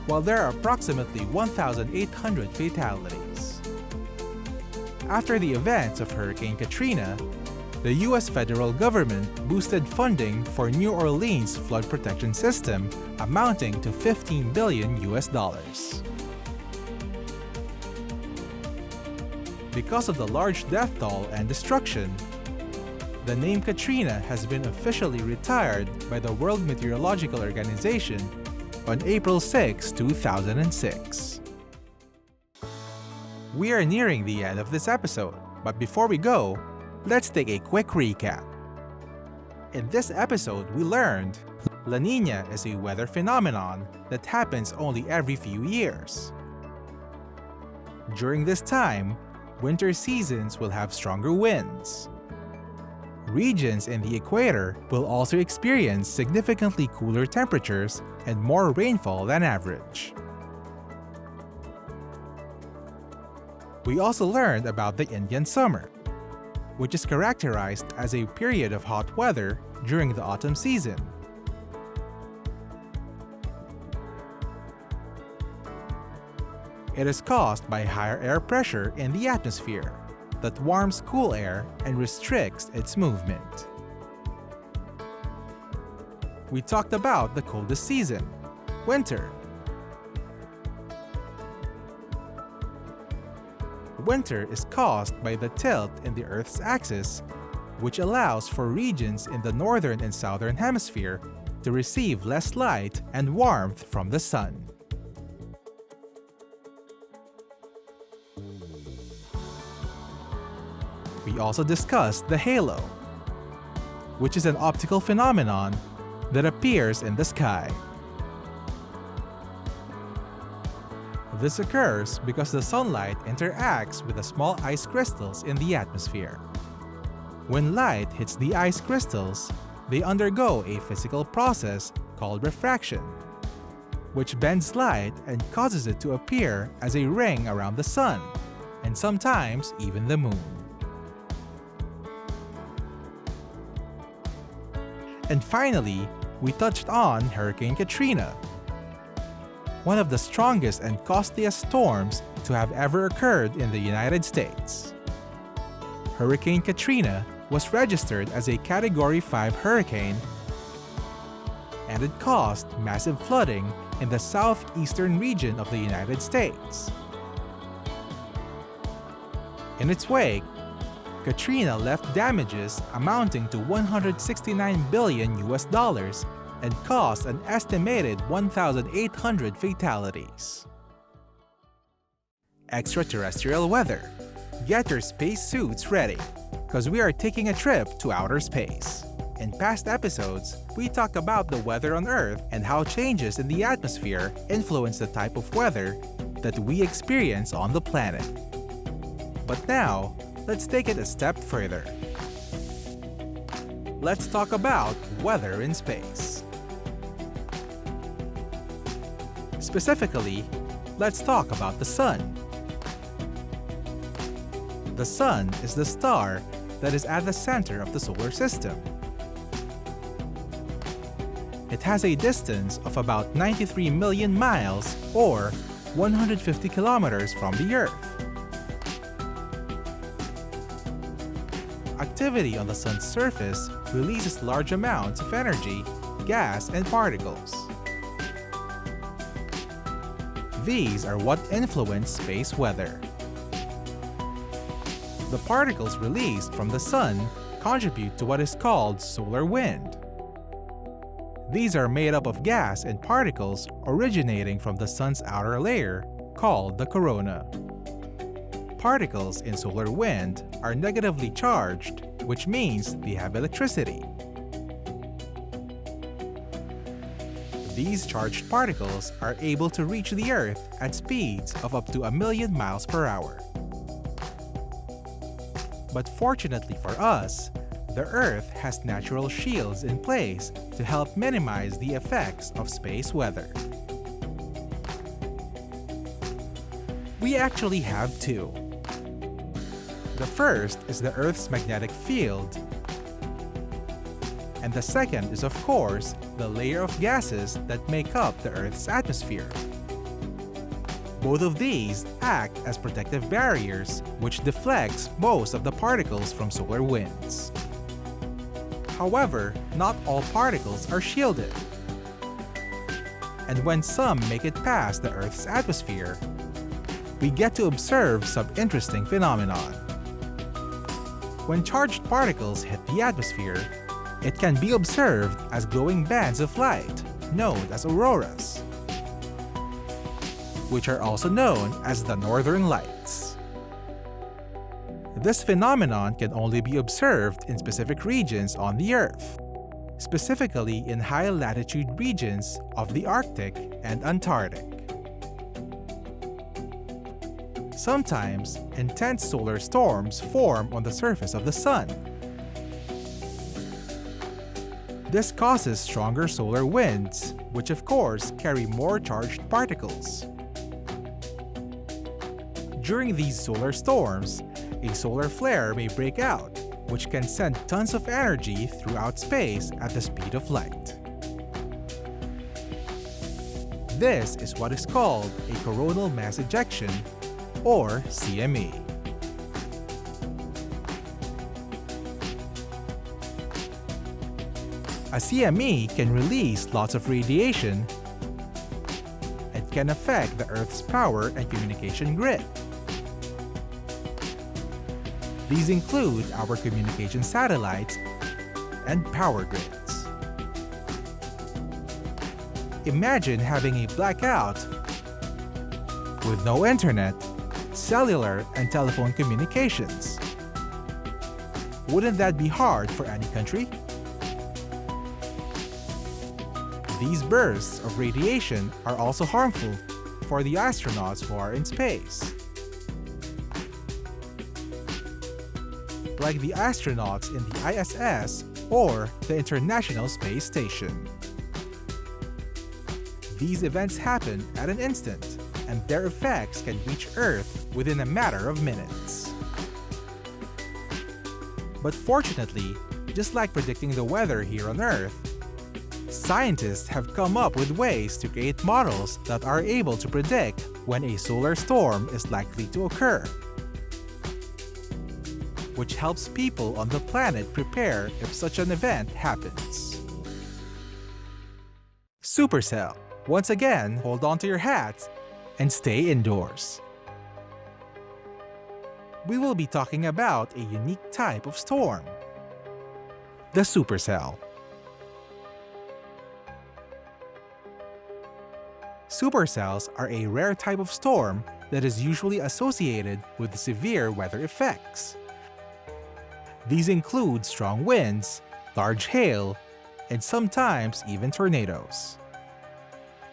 S1: while there are approximately 1,800 fatalities. After the events of Hurricane Katrina, the U.S. federal government boosted funding for New Orleans flood protection system amounting to $15 billion. Because of the large death toll and destruction, the name Katrina has been officially retired by the World Meteorological Organization on April 6, 2006. We are nearing the end of this episode, but before we go, let's take a quick recap. In this episode, we learned La Niña is a weather phenomenon that happens only every few years. During this time, winter seasons will have stronger winds. Regions in the equator will also experience significantly cooler temperatures and more rainfall than average. We also learned about the Indian summer, which is characterized as a period of hot weather during the autumn season. It is caused by higher air pressure in the atmosphere that warms cool air and restricts its movement. We talked about the coldest season, winter. Winter is caused by the tilt in the Earth's axis, which allows for regions in the northern and southern hemisphere to receive less light and warmth from the sun. We also discussed the halo, which is an optical phenomenon that appears in the sky. This occurs because the sunlight interacts with the small ice crystals in the atmosphere. When light hits the ice crystals, they undergo a physical process called refraction, which bends light and causes it to appear as a ring around the sun, and sometimes even the moon. And finally, we touched on Hurricane Katrina, one of the strongest and costliest storms to have ever occurred in the United States. Hurricane Katrina was registered as a Category 5 hurricane, and it caused massive flooding in the southeastern region of the United States. In its wake, Katrina left damages amounting to $169 billion and caused an estimated 1,800 fatalities. Extraterrestrial weather. Get your space suits ready, because we are taking a trip to outer space. In past episodes, we talked about the weather on Earth and how changes in the atmosphere influence the type of weather that we experience on the planet. But now, let's take it a step further. Let's talk about weather in space. Specifically, let's talk about the Sun. The Sun is the star that is at the center of the solar system. It has a distance of about 93 million miles or 150 kilometers from the Earth. Activity on the Sun's surface releases large amounts of energy, gas, and particles. These are what influence space weather. The particles released from the Sun contribute to what is called solar wind. These are made up of gas and particles originating from the Sun's outer layer, called the corona. Particles in solar wind are negatively charged, which means they have electricity. These charged particles are able to reach the Earth at speeds of up to 1,000,000 miles per hour. But fortunately for us, the Earth has natural shields in place to help minimize the effects of space weather. We actually have two. The first is the Earth's magnetic field, and the second is, of course, the layer of gases that make up the Earth's atmosphere. Both of these act as protective barriers, which deflects most of the particles from solar winds. However, not all particles are shielded. And when some make it past the Earth's atmosphere, we get to observe some interesting phenomenon. When charged particles hit the atmosphere, it can be observed as glowing bands of light, known as auroras, which are also known as the northern lights. This phenomenon can only be observed in specific regions on the Earth, specifically in high-latitude regions of the Arctic and Antarctic. Sometimes, intense solar storms form on the surface of the Sun. This causes stronger solar winds, which of course carry more charged particles. During these solar storms, a solar flare may break out, which can send tons of energy throughout space at the speed of light. This is what is called a coronal mass ejection, or CME. A CME can release lots of radiation and can affect the Earth's power and communication grid. These include our communication satellites and power grids. Imagine having a blackout with no internet, cellular, and telephone communications. Wouldn't that be hard for any country? These bursts of radiation are also harmful for the astronauts who are in space. Like the astronauts in the ISS or the International Space Station. These events happen at an instant, and their effects can reach Earth within a matter of minutes. But fortunately, just like predicting the weather here on Earth, scientists have come up with ways to create models that are able to predict when a solar storm is likely to occur, which helps people on the planet prepare if such an event happens. Supercell. Once again, hold on to your hats and stay indoors. We will be talking about a unique type of storm, the supercell. Supercells are a rare type of storm that is usually associated with severe weather effects. These include strong winds, large hail, and sometimes even tornadoes.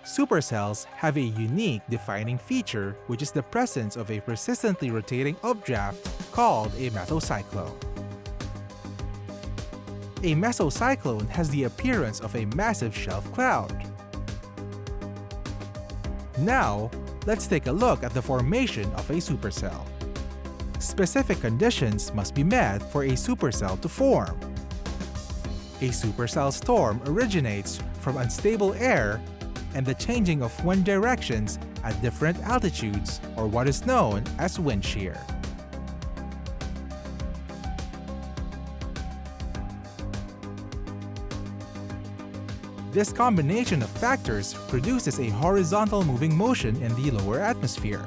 S1: Supercells have a unique defining feature, which is the presence of a persistently rotating updraft called a mesocyclone. A mesocyclone has the appearance of a massive shelf cloud. Now, let's take a look at the formation of a supercell. Specific conditions must be met for a supercell to form. A supercell storm originates from unstable air and the changing of wind directions at different altitudes, or what is known as wind shear. This combination of factors produces a horizontal moving motion in the lower atmosphere.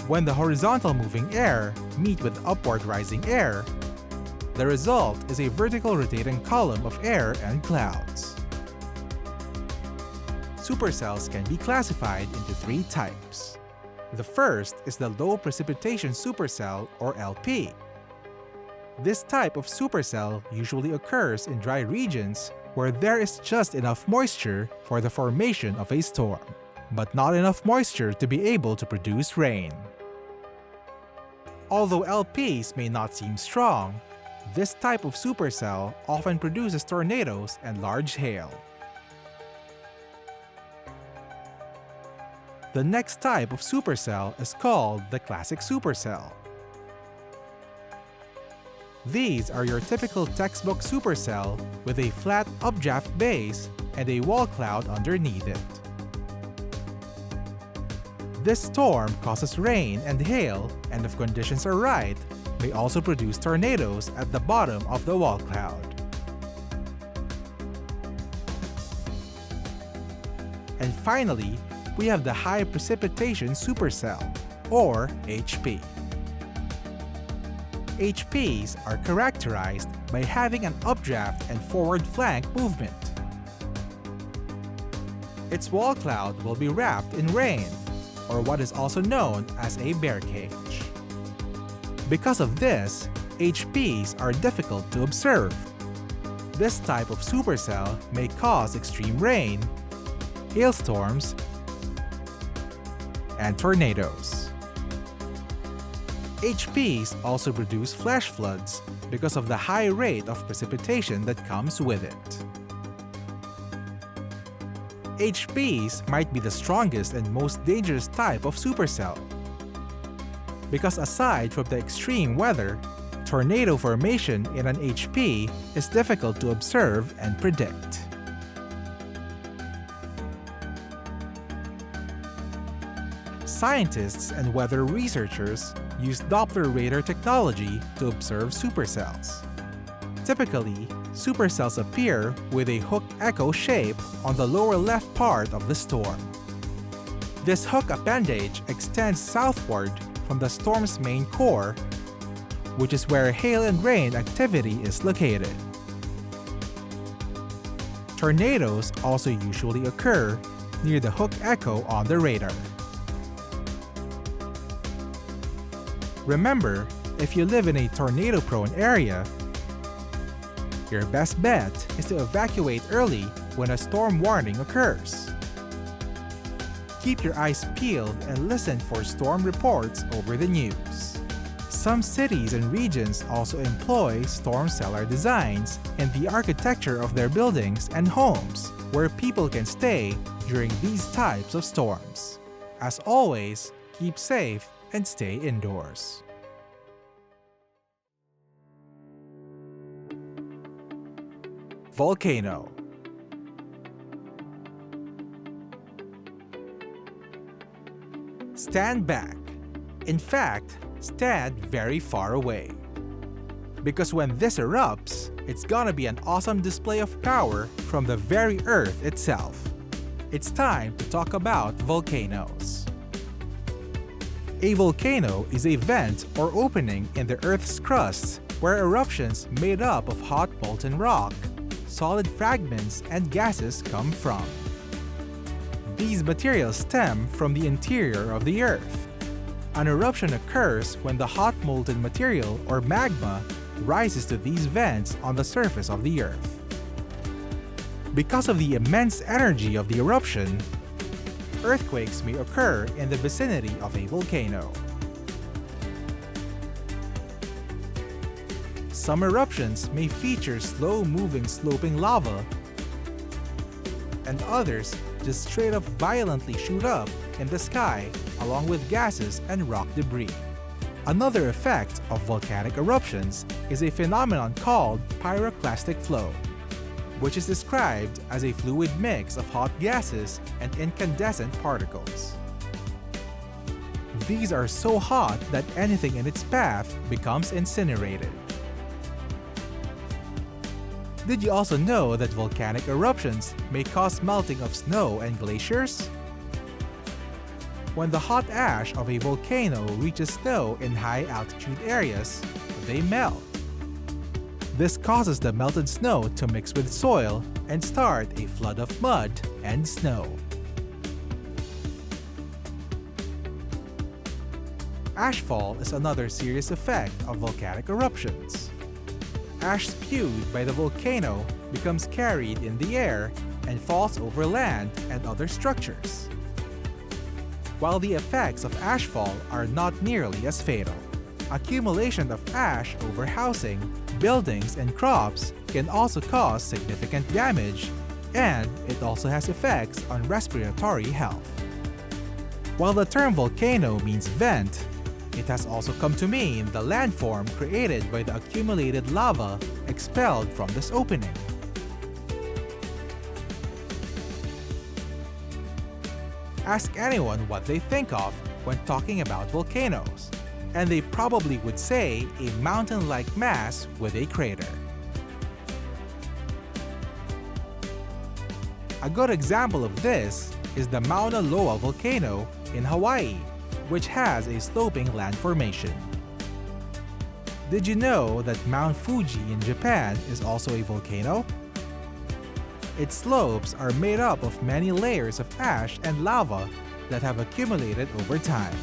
S1: When the horizontal moving air meet with upward rising air, the result is a vertical rotating column of air and clouds. Supercells can be classified into three types. The first is the low precipitation supercell, or LP. This type of supercell usually occurs in dry regions where there is just enough moisture for the formation of a storm, but not enough moisture to be able to produce rain. Although LPs may not seem strong, this type of supercell often produces tornadoes and large hail. The next type of supercell is called the classic supercell. These are your typical textbook supercell with a flat updraft base and a wall cloud underneath it. This storm causes rain and hail, and if conditions are right, may also produce tornadoes at the bottom of the wall cloud. And finally, we have the high precipitation supercell, or HP. HPs are characterized by having an updraft and forward flank movement. Its wall cloud will be wrapped in rain, or what is also known as a bear cage. Because of this, HPs are difficult to observe. This type of supercell may cause extreme rain, hailstorms, and tornadoes. HPs also produce flash floods because of the high rate of precipitation that comes with it. HPs might be the strongest and most dangerous type of supercell, because aside from the extreme weather, tornado formation in an HP is difficult to observe and predict. Scientists and weather researchers use Doppler radar technology to observe supercells. Typically, supercells appear with a hook echo shape on the lower left part of the storm. This hook appendage extends southward from the storm's main core, which is where hail and rain activity is located. Tornadoes also usually occur near the hook echo on the radar. Remember, if you live in a tornado-prone area, your best bet is to evacuate early when a storm warning occurs. Keep your eyes peeled and listen for storm reports over the news. Some cities and regions also employ storm cellar designs in the architecture of their buildings and homes, where people can stay during these types of storms. As always, keep safe and stay indoors. Volcano. Stand back. In fact, stand very far away. Because when this erupts, it's gonna be an awesome display of power from the very Earth itself. It's time to talk about volcanoes. A volcano is a vent or opening in the Earth's crust where eruptions made up of hot molten rock, solid fragments, and gases come from. These materials stem from the interior of the Earth. An eruption occurs when the hot molten material, or magma, rises to these vents on the surface of the Earth. Because of the immense energy of the eruption, earthquakes may occur in the vicinity of a volcano. Some eruptions may feature slow-moving sloping lava, and others just straight up violently shoot up in the sky along with gases and rock debris. Another effect of volcanic eruptions is a phenomenon called pyroclastic flow, which is described as a fluid mix of hot gases and incandescent particles. These are so hot that anything in its path becomes incinerated. Did you also know that volcanic eruptions may cause melting of snow and glaciers? When the hot ash of a volcano reaches snow in high-altitude areas, they melt. This causes the melted snow to mix with soil and start a flood of mud and snow. Ashfall is another serious effect of volcanic eruptions. Ash spewed by the volcano becomes carried in the air and falls over land and other structures. While the effects of ashfall are not nearly as fatal, accumulation of ash over housing, buildings, and crops can also cause significant damage, and it also has effects on respiratory health. While the term volcano means vent, it has also come to mean the landform created by the accumulated lava expelled from this opening. Ask anyone what they think of when talking about volcanoes, and they probably would say a mountain-like mass with a crater. A good example of this is the Mauna Loa volcano in Hawaii, which has a sloping land formation. Did you know that Mount Fuji in Japan is also a volcano? Its slopes are made up of many layers of ash and lava that have accumulated over time.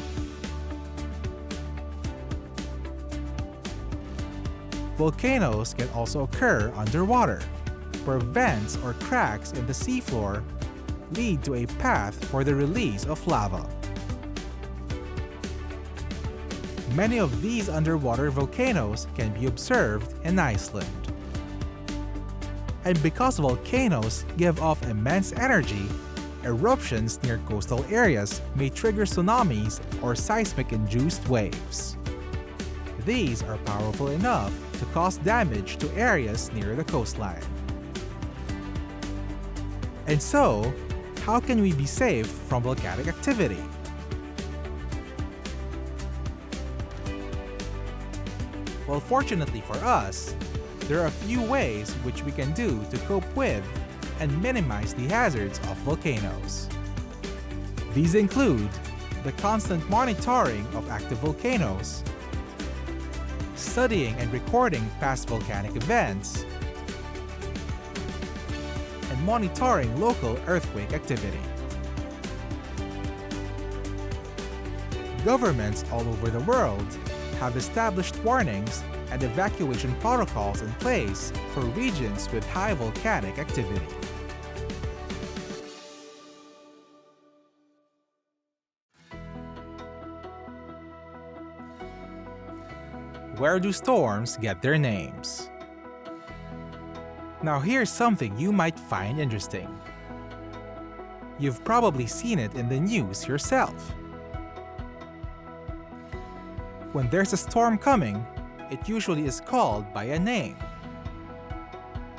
S1: Volcanoes can also occur underwater, where vents or cracks in the seafloor lead to a path for the release of lava. Many of these underwater volcanoes can be observed in Iceland. And because volcanoes give off immense energy, eruptions near coastal areas may trigger tsunamis or seismic-induced waves. These are powerful enough to cause damage to areas near the coastline. And so, how can we be safe from volcanic activity? Well, fortunately for us, there are a few ways which we can do to cope with and minimize the hazards of volcanoes. These include the constant monitoring of active volcanoes, studying and recording past volcanic events, and monitoring local earthquake activity. Governments all over the world have established warnings and evacuation protocols in place for regions with high volcanic activity. Where do storms get their names? Now here's something you might find interesting. You've probably seen it in the news yourself. When there's a storm coming, it usually is called by a name.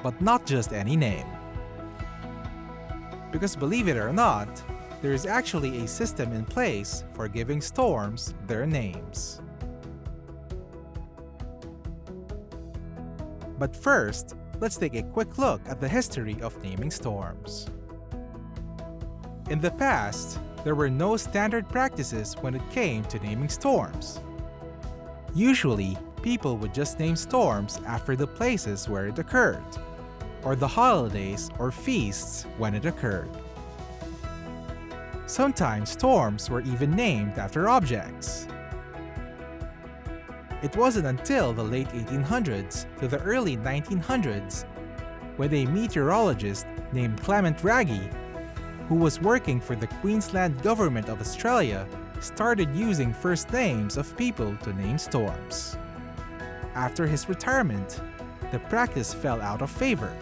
S1: But not just any name. Because believe it or not, there is actually a system in place for giving storms their names. But first, let's take a quick look at the history of naming storms. In the past, there were no standard practices when it came to naming storms. Usually, people would just name storms after the places where it occurred, or the holidays or feasts when it occurred. Sometimes storms were even named after objects. It wasn't until the late 1800s to the early 1900s when a meteorologist named Clement Raggi, who was working for the Queensland Government of Australia, started using first names of people to name storms. After his retirement, the practice fell out of favor.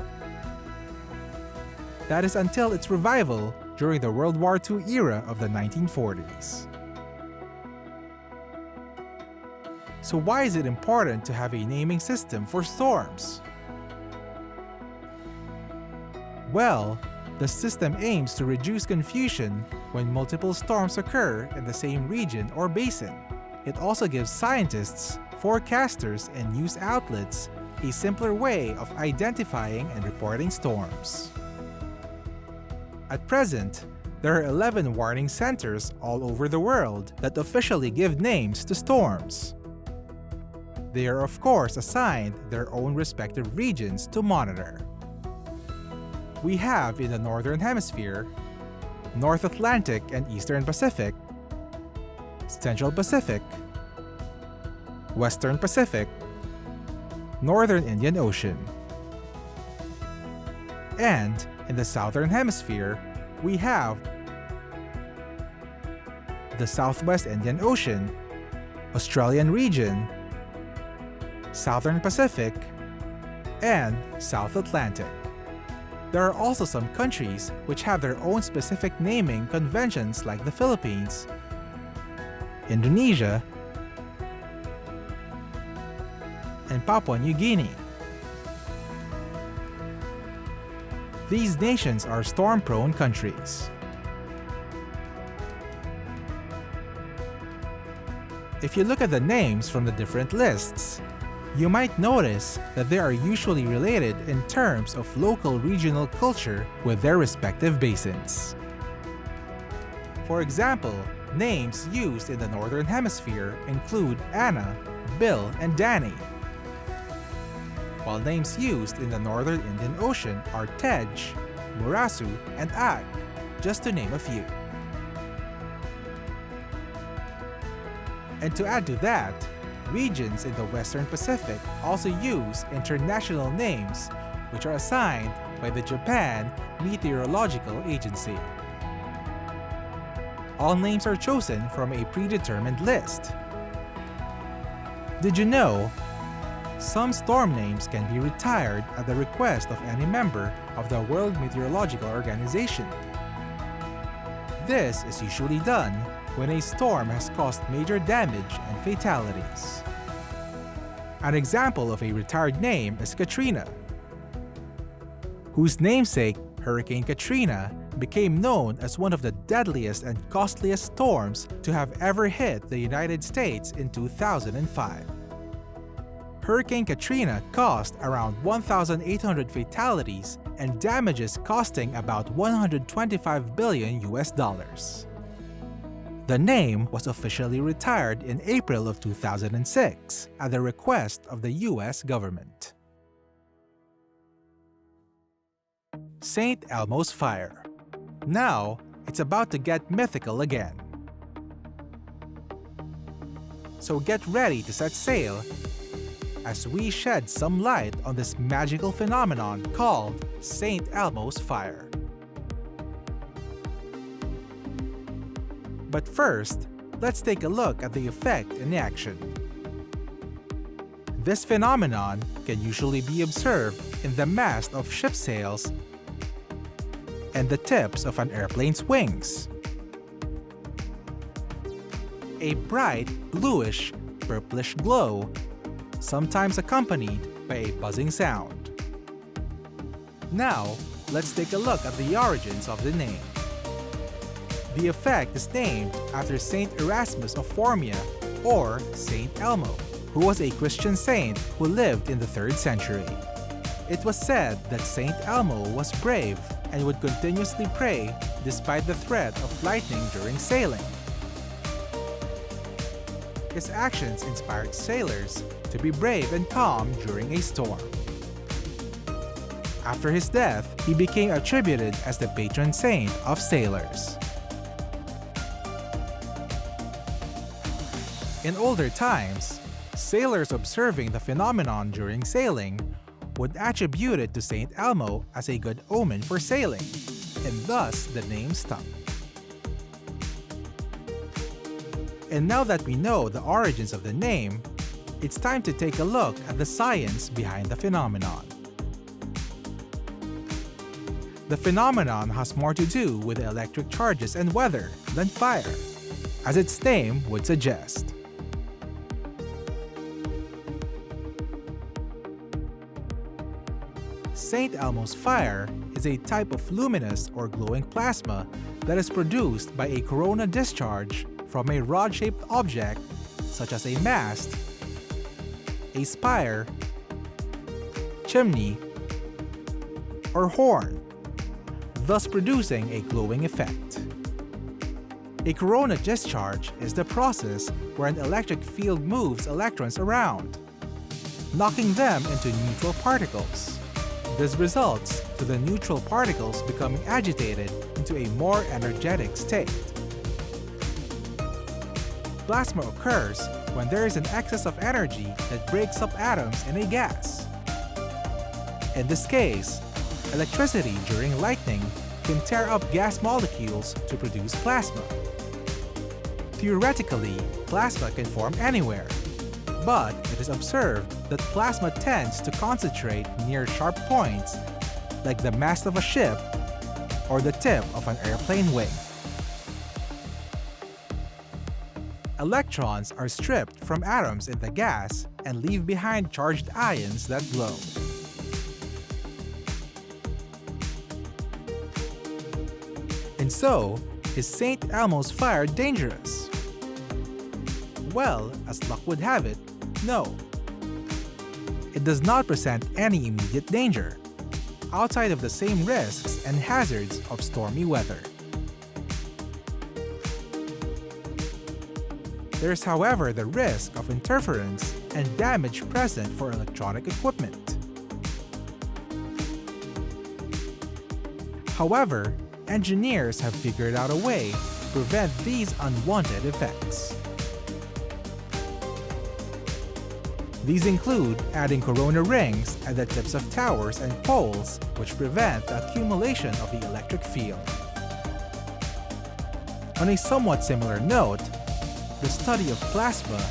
S1: That is until its revival during the World War II era of the 1940s. So why is it important to have a naming system for storms? Well, the system aims to reduce confusion when multiple storms occur in the same region or basin. It also gives scientists, forecasters, and news outlets a simpler way of identifying and reporting storms. At present, there are 11 warning centers all over the world that officially give names to storms. They are of course assigned their own respective regions to monitor. We have in the Northern Hemisphere, North Atlantic and Eastern Pacific, Central Pacific, Western Pacific, Northern Indian Ocean. And in the Southern Hemisphere, we have the Southwest Indian Ocean, Australian region, Southern Pacific, and South Atlantic. There are also some countries which have their own specific naming conventions like the Philippines, Indonesia, and Papua New Guinea. These nations are storm-prone countries. If you look at the names from the different lists, you might notice that they are usually related in terms of local regional culture with their respective basins. For example, names used in the Northern Hemisphere include Anna, Bill, and Danny, while names used in the Northern Indian Ocean are Tej, Murasu, and Ag, just to name a few. And to add to that, regions in the Western Pacific also use international names, which are assigned by the Japan Meteorological Agency. All names are chosen from a predetermined list. Did you know? Some storm names can be retired at the request of any member of the World Meteorological Organization. This is usually done when a storm has caused major damage and fatalities. An example of a retired name is Katrina, whose namesake, Hurricane Katrina, became known as one of the deadliest and costliest storms to have ever hit the United States in 2005. Hurricane Katrina caused around 1,800 fatalities and damages costing about $125 billion. The name was officially retired in April of 2006 at the request of the US government. St. Elmo's Fire. Now, it's about to get mythical again. So get ready to set sail as we shed some light on this magical phenomenon called St. Elmo's Fire. But first, let's take a look at the effect in action. This phenomenon can usually be observed in the mast of ship sails and the tips of an airplane's wings. A bright, bluish, purplish glow, sometimes accompanied by a buzzing sound. Now, let's take a look at the origins of the name. The effect is named after Saint Erasmus of Formia, or Saint Elmo, who was a Christian saint who lived in the 3rd century. It was said that Saint Elmo was brave and would continuously pray despite the threat of lightning during sailing. His actions inspired sailors to be brave and calm during a storm. After his death, he became attributed as the patron saint of sailors. In older times, sailors observing the phenomenon during sailing would attribute it to Saint Elmo as a good omen for sailing, and thus the name stuck. And now that we know the origins of the name, it's time to take a look at the science behind the phenomenon. The phenomenon has more to do with electric charges and weather than fire, as its name would suggest. St. Elmo's fire is a type of luminous or glowing plasma that is produced by a corona discharge from a rod-shaped object such as a mast, a spire, chimney, or horn, thus producing a glowing effect. A corona discharge is the process where an electric field moves electrons around, knocking them into neutral particles. This results to the neutral particles becoming agitated into a more energetic state. Plasma occurs when there is an excess of energy that breaks up atoms in a gas. In this case, electricity during lightning can tear up gas molecules to produce plasma. Theoretically, plasma can form anywhere, but it is observed that plasma tends to concentrate near sharp points like the mast of a ship or the tip of an airplane wing. Electrons are stripped from atoms in the gas and leave behind charged ions that glow. And so, is St. Elmo's fire dangerous? Well, as luck would have it, no. It does not present any immediate danger, outside of the same risks and hazards of stormy weather. There's, however, the risk of interference and damage present for electronic equipment. However, engineers have figured out a way to prevent these unwanted effects. These include adding corona rings at the tips of towers and poles, which prevent the accumulation of the electric field. On a somewhat similar note, the study of plasma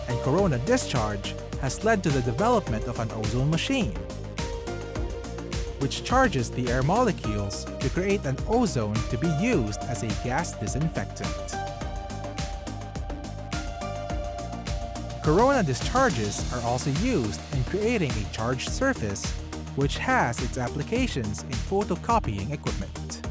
S1: and corona discharge has led to the development of an ozone machine, which charges the air molecules to create an ozone to be used as a gas disinfectant. Corona discharges are also used in creating a charged surface, which has its applications in photocopying equipment.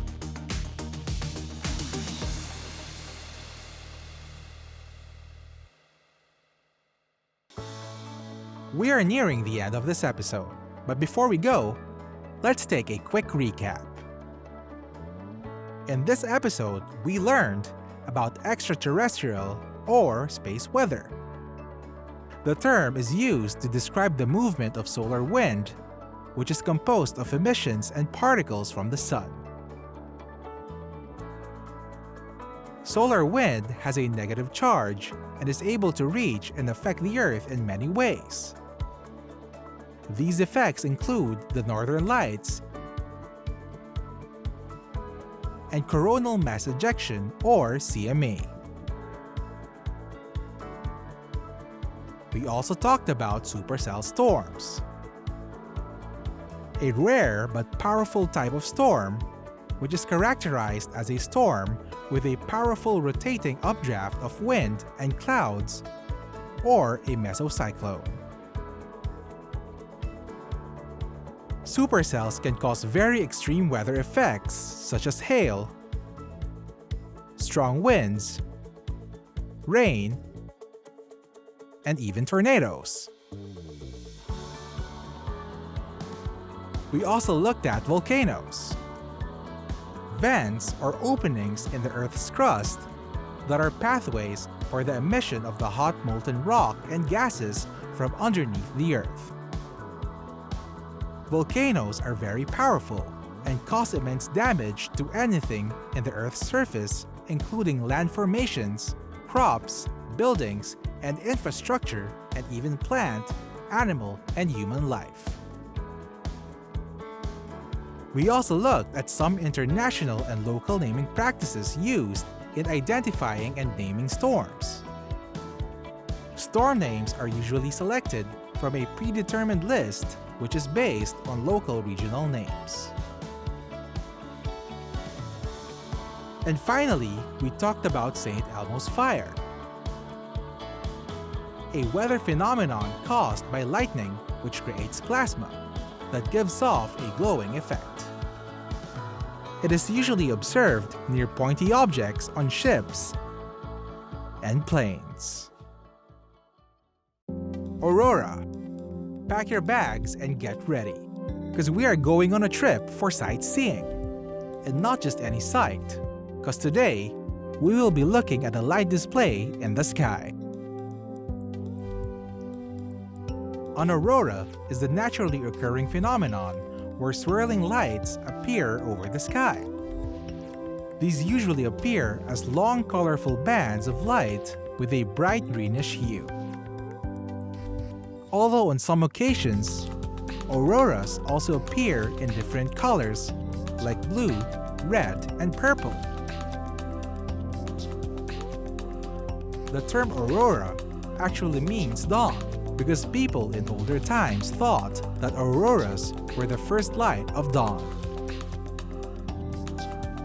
S1: We are nearing the end of this episode, but before we go, let's take a quick recap. In this episode, we learned about extraterrestrial or space weather. The term is used to describe the movement of solar wind, which is composed of emissions and particles from the sun. Solar wind has a negative charge and is able to reach and affect the Earth in many ways. These effects include the northern lights and coronal mass ejection, or CME. We also talked about supercell storms, a rare but powerful type of storm, which is characterized as a storm with a powerful rotating updraft of wind and clouds, or a mesocyclone. Supercells can cause very extreme weather effects such as hail, strong winds, rain, and even tornadoes. We also looked at volcanoes, vents or openings in the Earth's crust that are pathways for the emission of the hot molten rock and gases from underneath the Earth. Volcanoes are very powerful and cause immense damage to anything in the Earth's surface, including land formations, crops, buildings, and infrastructure, and even plant, animal, and human life. We also looked at some international and local naming practices used in identifying and naming storms. Storm names are usually selected from a predetermined list, which is based on local regional names. And finally, we talked about St. Elmo's fire, a weather phenomenon caused by lightning which creates plasma that gives off a glowing effect. It is usually observed near pointy objects on ships and planes. Aurora. Pack your bags and get ready, because we are going on a trip for sightseeing. And not just any sight, because today, we will be looking at a light display in the sky. An aurora is the naturally occurring phenomenon where swirling lights appear over the sky. These usually appear as long colorful bands of light with a bright greenish hue. Although on some occasions, auroras also appear in different colors like blue, red, and purple. The term aurora actually means dawn because people in older times thought that auroras were the first light of dawn.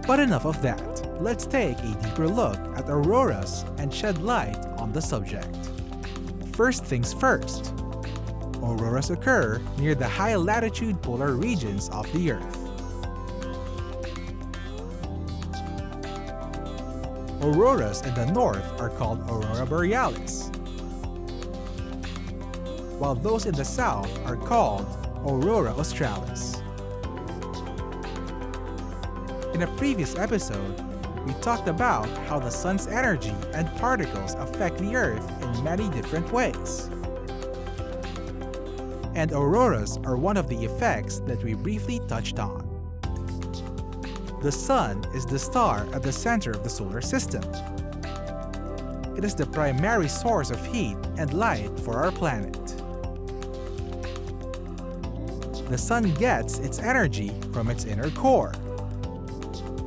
S1: But enough of that. Let's take a deeper look at auroras and shed light on the subject. First things first. Auroras occur near the high-latitude polar regions of the Earth. Auroras in the north are called aurora borealis, while those in the south are called aurora australis. In a previous episode, we talked about how the sun's energy and particles affect the Earth in many different ways. And auroras are one of the effects that we briefly touched on. The sun is the star at the center of the solar system. It is the primary source of heat and light for our planet. The sun gets its energy from its inner core.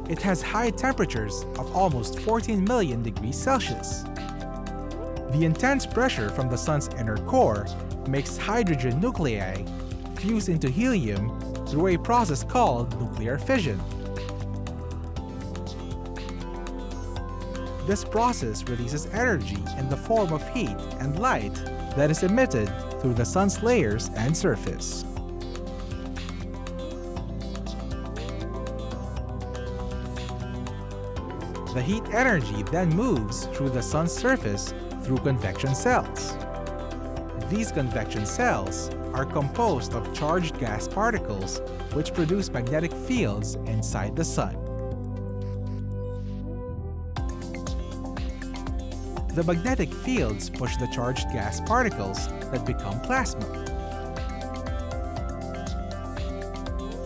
S1: It has high temperatures of almost 14 million degrees Celsius. The intense pressure from the sun's inner core makes hydrogen nuclei fuse into helium through a process called nuclear fission. This process releases energy in the form of heat and light that is emitted through the sun's layers and surface. The heat energy then moves through the sun's surface through convection cells. These convection cells are composed of charged gas particles which produce magnetic fields inside the sun. The magnetic fields push the charged gas particles that become plasma.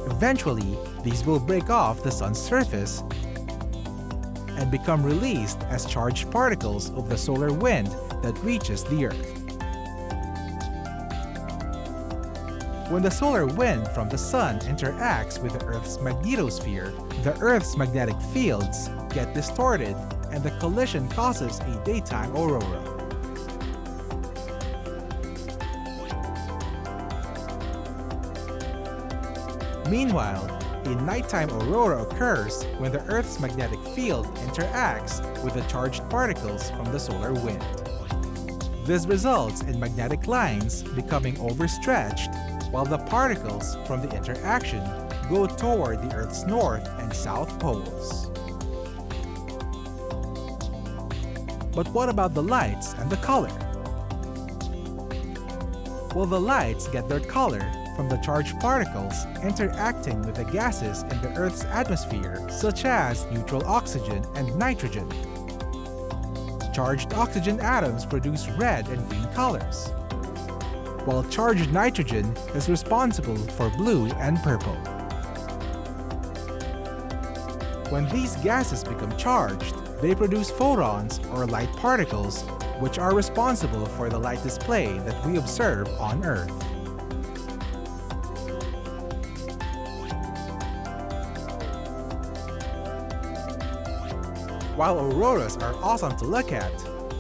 S1: Eventually, these will break off the sun's surface and become released as charged particles of the solar wind that reaches the Earth. When the solar wind from the sun interacts with the Earth's magnetosphere, the Earth's magnetic fields get distorted and the collision causes a daytime aurora. Meanwhile, a nighttime aurora occurs when the Earth's magnetic field interacts with the charged particles from the solar wind. This results in magnetic lines becoming overstretched while the particles from the interaction go toward the Earth's north and south poles. But what about the lights and the color? Well, the lights get their color from the charged particles interacting with the gases in the Earth's atmosphere, such as neutral oxygen and nitrogen. Charged oxygen atoms produce red and green colors, while charged nitrogen is responsible for blue and purple. When these gases become charged, they produce photons or light particles, which are responsible for the light display that we observe on Earth. While auroras are awesome to look at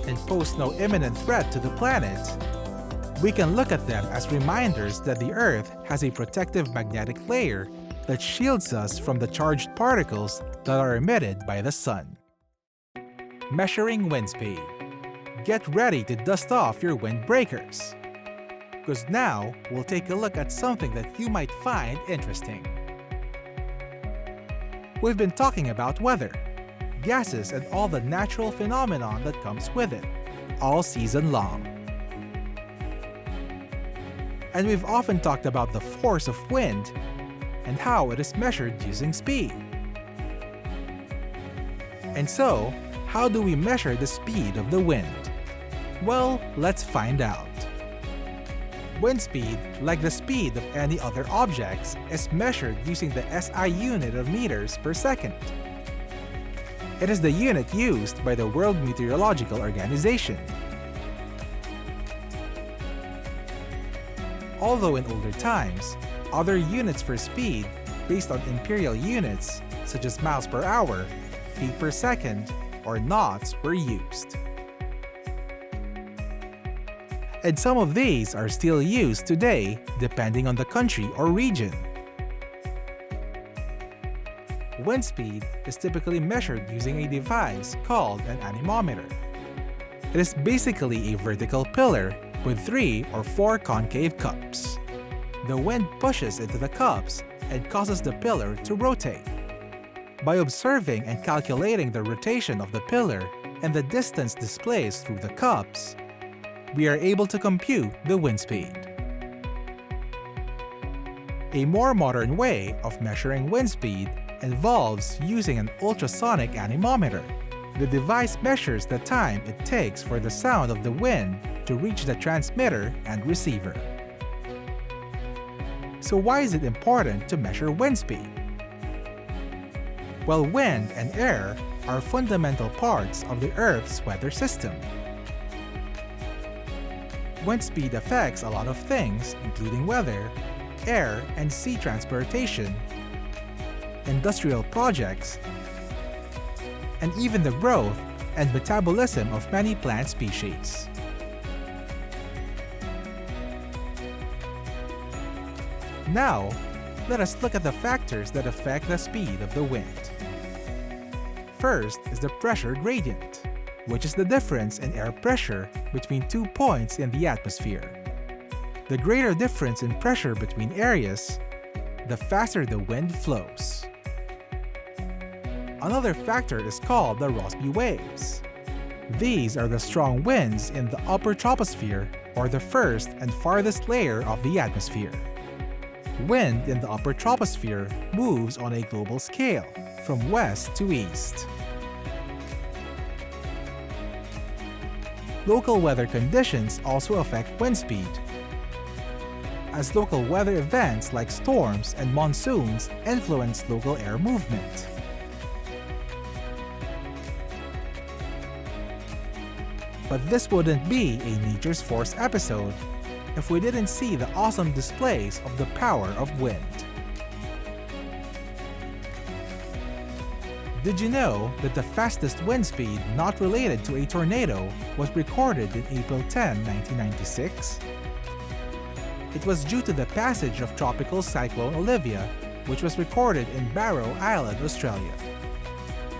S1: and pose no imminent threat to the planet, we can look at them as reminders that the Earth has a protective magnetic layer that shields us from the charged particles that are emitted by the sun. Measuring wind speed. Get ready to dust off your windbreakers, because now we'll take a look at something that you might find interesting. We've been talking about weather, gases, and all the natural phenomenon that comes with it, all season long. And we've often talked about the force of wind and how it is measured using speed. And so, how do we measure the speed of the wind? Well, let's find out. Wind speed, like the speed of any other objects, is measured using the SI unit of meters per second. It is the unit used by the World Meteorological Organization. Although in older times, other units for speed, based on imperial units, such as miles per hour, feet per second, or knots were used. And some of these are still used today, depending on the country or region. Wind speed is typically measured using a device called an anemometer. It is basically a vertical pillar with 3 or 4 concave cups. The wind pushes into the cups and causes the pillar to rotate. By observing and calculating the rotation of the pillar and the distance displaced through the cups, we are able to compute the wind speed. A more modern way of measuring wind speed involves using an ultrasonic anemometer. The device measures the time it takes for the sound of the wind to reach the transmitter and receiver. So why is it important to measure wind speed? Well, wind and air are fundamental parts of the Earth's weather system. Wind speed affects a lot of things, including weather, air and sea transportation, industrial projects, and even the growth and metabolism of many plant species. Now, let us look at the factors that affect the speed of the wind. First is the pressure gradient, which is the difference in air pressure between 2 points in the atmosphere. The greater difference in pressure between areas, the faster the wind flows. Another factor is called the Rossby waves. These are the strong winds in the upper troposphere, or the first and farthest layer of the atmosphere. Wind in the upper troposphere moves on a global scale, from west to east. Local weather conditions also affect wind speed, as local weather events like storms and monsoons influence local air movement. But this wouldn't be a Nature's Force episode if we didn't see the awesome displays of the power of wind. Did you know that the fastest wind speed not related to a tornado was recorded in April 10, 1996? It was due to the passage of Tropical Cyclone Olivia, which was recorded in Barrow Island, Australia.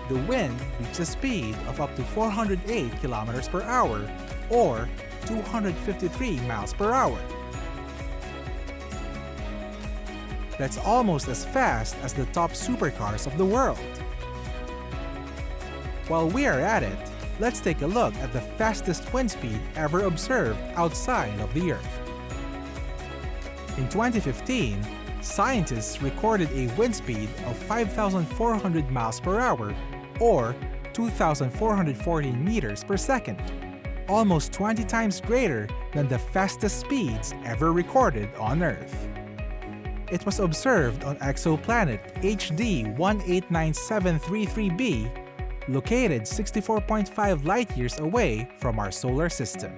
S1: The wind reached a speed of up to 408 kilometers per hour, or 253 miles per hour. That's almost as fast as the top supercars of the world. While we are at it, let's take a look at the fastest wind speed ever observed outside of the Earth. In 2015, scientists recorded a wind speed of 5,400 miles per hour, or 2,414 meters per second, almost 20 times greater than the fastest speeds ever recorded on Earth. It was observed on exoplanet HD 189733b, located 64.5 light-years away from our solar system.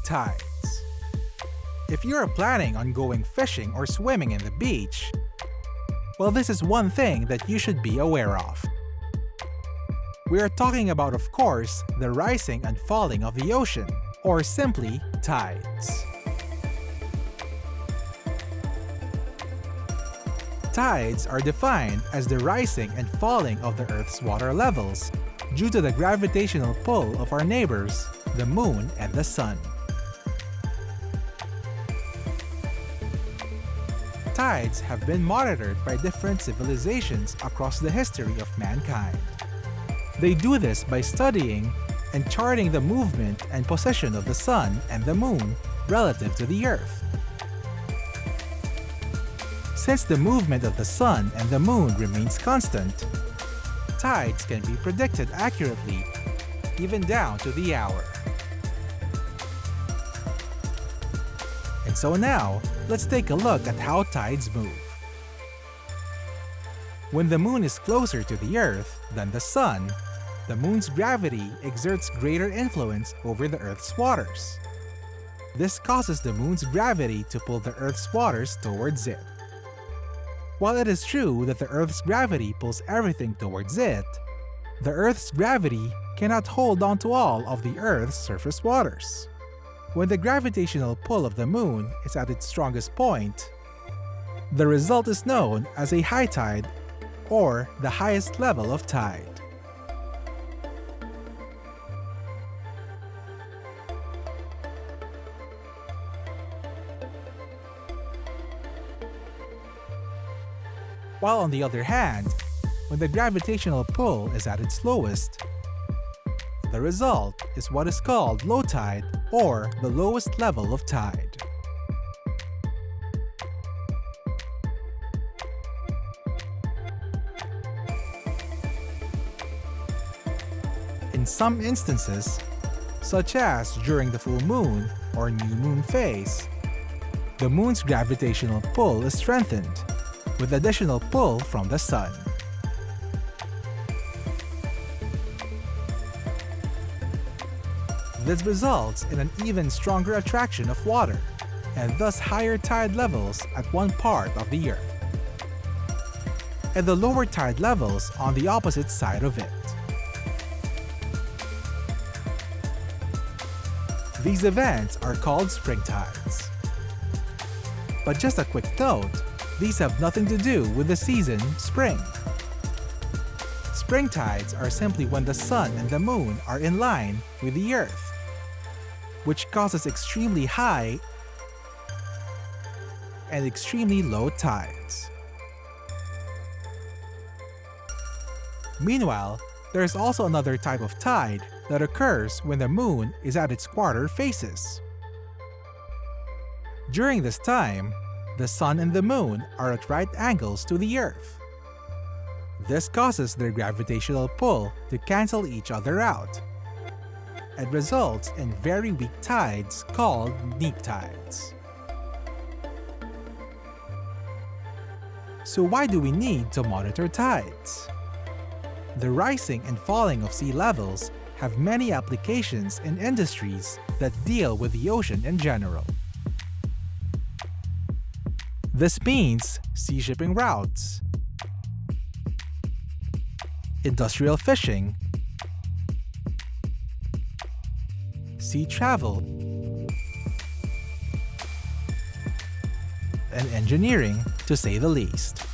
S1: Tides. If you're planning on going fishing or swimming in the beach, well, this is one thing that you should be aware of. We are talking about, of course, the rising and falling of the ocean, or simply tides. Tides are defined as the rising and falling of the Earth's water levels due to the gravitational pull of our neighbors, the Moon and the Sun. Tides have been monitored by different civilizations across the history of mankind. They do this by studying and charting the movement and position of the Sun and the Moon relative to the Earth. Since the movement of the Sun and the Moon remains constant, tides can be predicted accurately, even down to the hour. And so now, let's take a look at how tides move. When the Moon is closer to the Earth than the Sun, the Moon's gravity exerts greater influence over the Earth's waters. This causes the Moon's gravity to pull the Earth's waters towards it. While it is true that the Earth's gravity pulls everything towards it, the Earth's gravity cannot hold on to all of the Earth's surface waters. When the gravitational pull of the Moon is at its strongest point, the result is known as a high tide, or the highest level of tide. While on the other hand, when the gravitational pull is at its lowest, the result is what is called low tide, or the lowest level of tide. In some instances, such as during the full moon or new moon phase, the moon's gravitational pull is strengthened with additional pull from the sun. This results in an even stronger attraction of water, and thus higher tide levels at one part of the Earth, and the lower tide levels on the opposite side of it. These events are called spring tides. But just a quick note, these have nothing to do with the season spring. Spring tides are simply when the sun and the moon are in line with the Earth, which causes extremely high and extremely low tides. Meanwhile, there is also another type of tide that occurs when the moon is at its quarter phases. During this time, the sun and the moon are at right angles to the Earth. This causes their gravitational pull to cancel each other out, and results in very weak tides called neap tides. So why do we need to monitor tides? The rising and falling of sea levels have many applications in industries that deal with the ocean in general. This means sea shipping routes, industrial fishing, sea travel, and engineering, to say the least.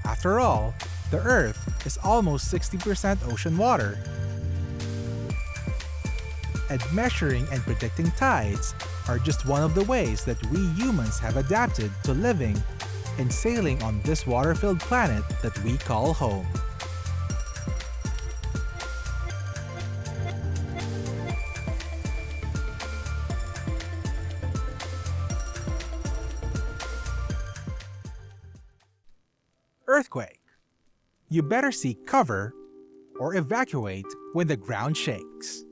S1: After all, the Earth is almost 60% ocean water, and measuring and predicting tides are just one of the ways that we humans have adapted to living and sailing on this water-filled planet that we call home. Earthquake. You better seek cover or evacuate when the ground shakes.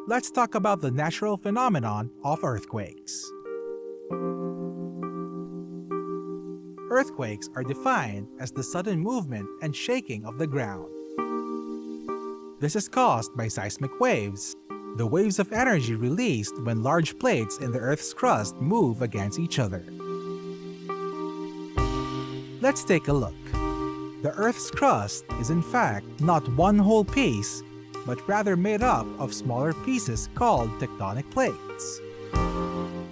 S1: Let's talk about the natural phenomenon of earthquakes. Earthquakes are defined as the sudden movement and shaking of the ground. This is caused by seismic waves, the waves of energy released when large plates in the Earth's crust move against each other. Let's take a look. The Earth's crust is in fact not one whole piece, but rather made up of smaller pieces called tectonic plates,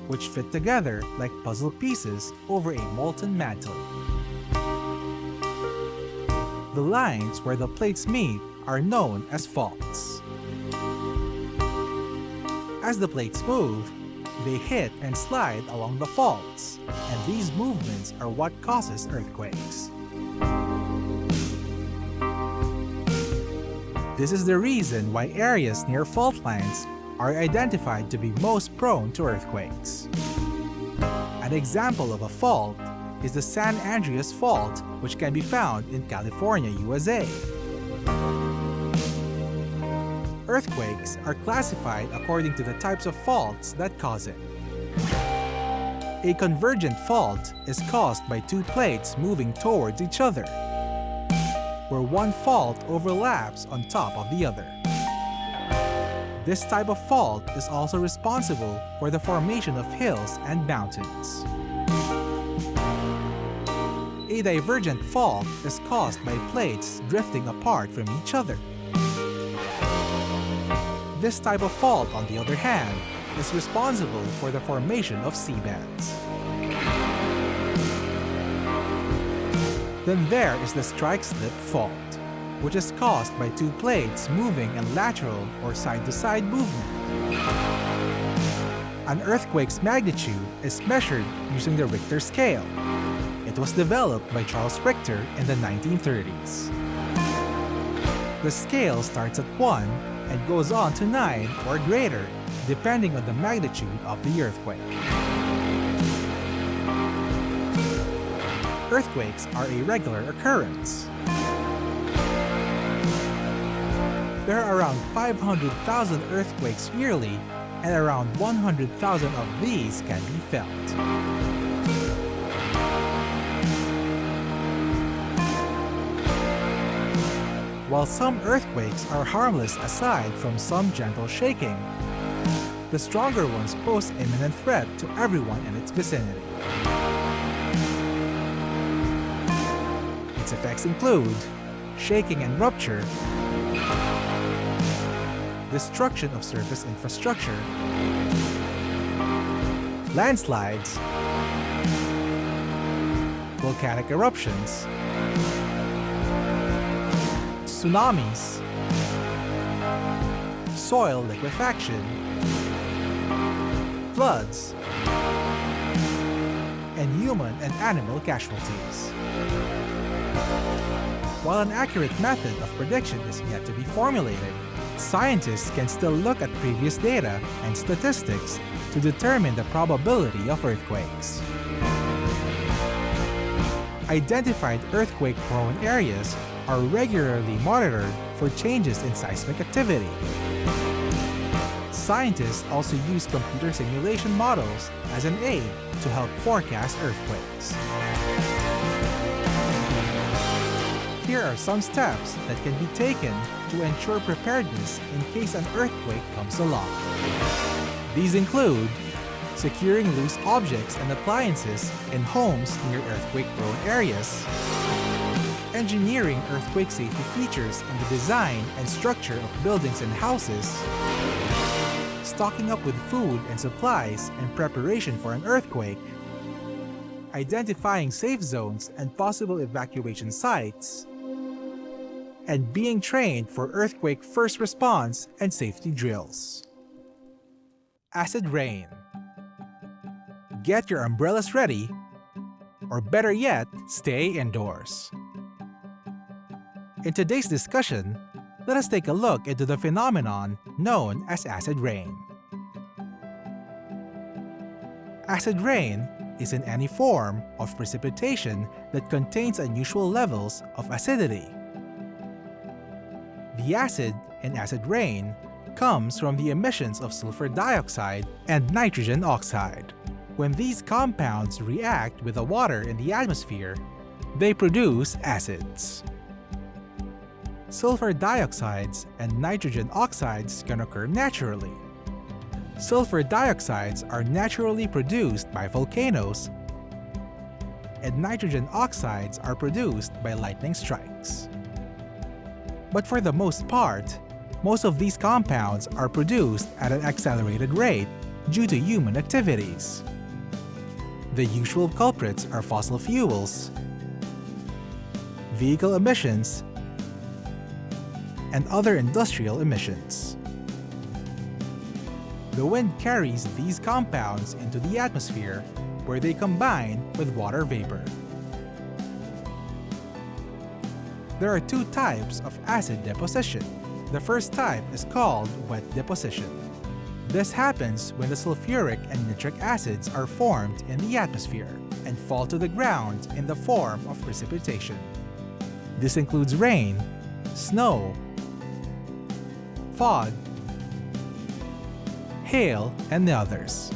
S1: which fit together like puzzle pieces over a molten mantle. The lines where the plates meet are known as faults. As the plates move, they hit and slide along the faults, and these movements are what causes earthquakes. This is the reason why areas near fault lines are identified to be most prone to earthquakes. An example of a fault is the San Andreas Fault, which can be found in California, USA. Earthquakes are classified according to the types of faults that cause it. A convergent fault is caused by two plates moving towards each other, where one fault overlaps on top of the other. This type of fault is also responsible for the formation of hills and mountains. A divergent fault is caused by plates drifting apart from each other. This type of fault, on the other hand, is responsible for the formation of seabeds. Then there is the strike-slip fault, which is caused by two plates moving in lateral or side-to-side movement. An earthquake's magnitude is measured using the Richter scale. It was developed by Charles Richter in the 1930s. The scale starts at 1 and goes on to 9 or greater, depending on the magnitude of the earthquake. earthquakes are a regular occurrence. There are around 500,000 earthquakes yearly, and around 100,000 of these can be felt. While some earthquakes are harmless aside from some gentle shaking, the stronger ones pose imminent threat to everyone in its vicinity. Its effects include shaking and rupture, destruction of surface infrastructure, landslides, volcanic eruptions, tsunamis, soil liquefaction, floods, and human and animal casualties. While an accurate method of prediction is yet to be formulated, scientists can still look at previous data and statistics to determine the probability of earthquakes. Identified earthquake-prone areas are regularly monitored for changes in seismic activity. Scientists also use computer simulation models as an aid to help forecast earthquakes. Here are some steps that can be taken to ensure preparedness in case an earthquake comes along. These include securing loose objects and appliances in homes near earthquake-prone areas, engineering earthquake safety features in the design and structure of buildings and houses, stocking up with food and supplies in preparation for an earthquake, identifying safe zones and possible evacuation sites, and being trained for earthquake first response and safety drills. Acid rain. Get your umbrellas ready, or better yet, stay indoors. In today's discussion, let us take a look into the phenomenon known as acid rain. Acid rain is in any form of precipitation that contains unusual levels of acidity. The acid in acid rain comes from the emissions of sulfur dioxide and nitrogen oxide. When these compounds react with the water in the atmosphere, they produce acids. Sulfur dioxides and nitrogen oxides can occur naturally. Sulfur dioxides are naturally produced by volcanoes, and nitrogen oxides are produced by lightning strikes. But for the most part, most of these compounds are produced at an accelerated rate due to human activities. The usual culprits are fossil fuels, vehicle emissions, and other industrial emissions. The wind carries these compounds into the atmosphere where they combine with water vapor. There are two types of acid deposition. The first type is called wet deposition. This happens when the sulfuric and nitric acids are formed in the atmosphere and fall to the ground in the form of precipitation. This includes rain, snow, fog, hail, and others.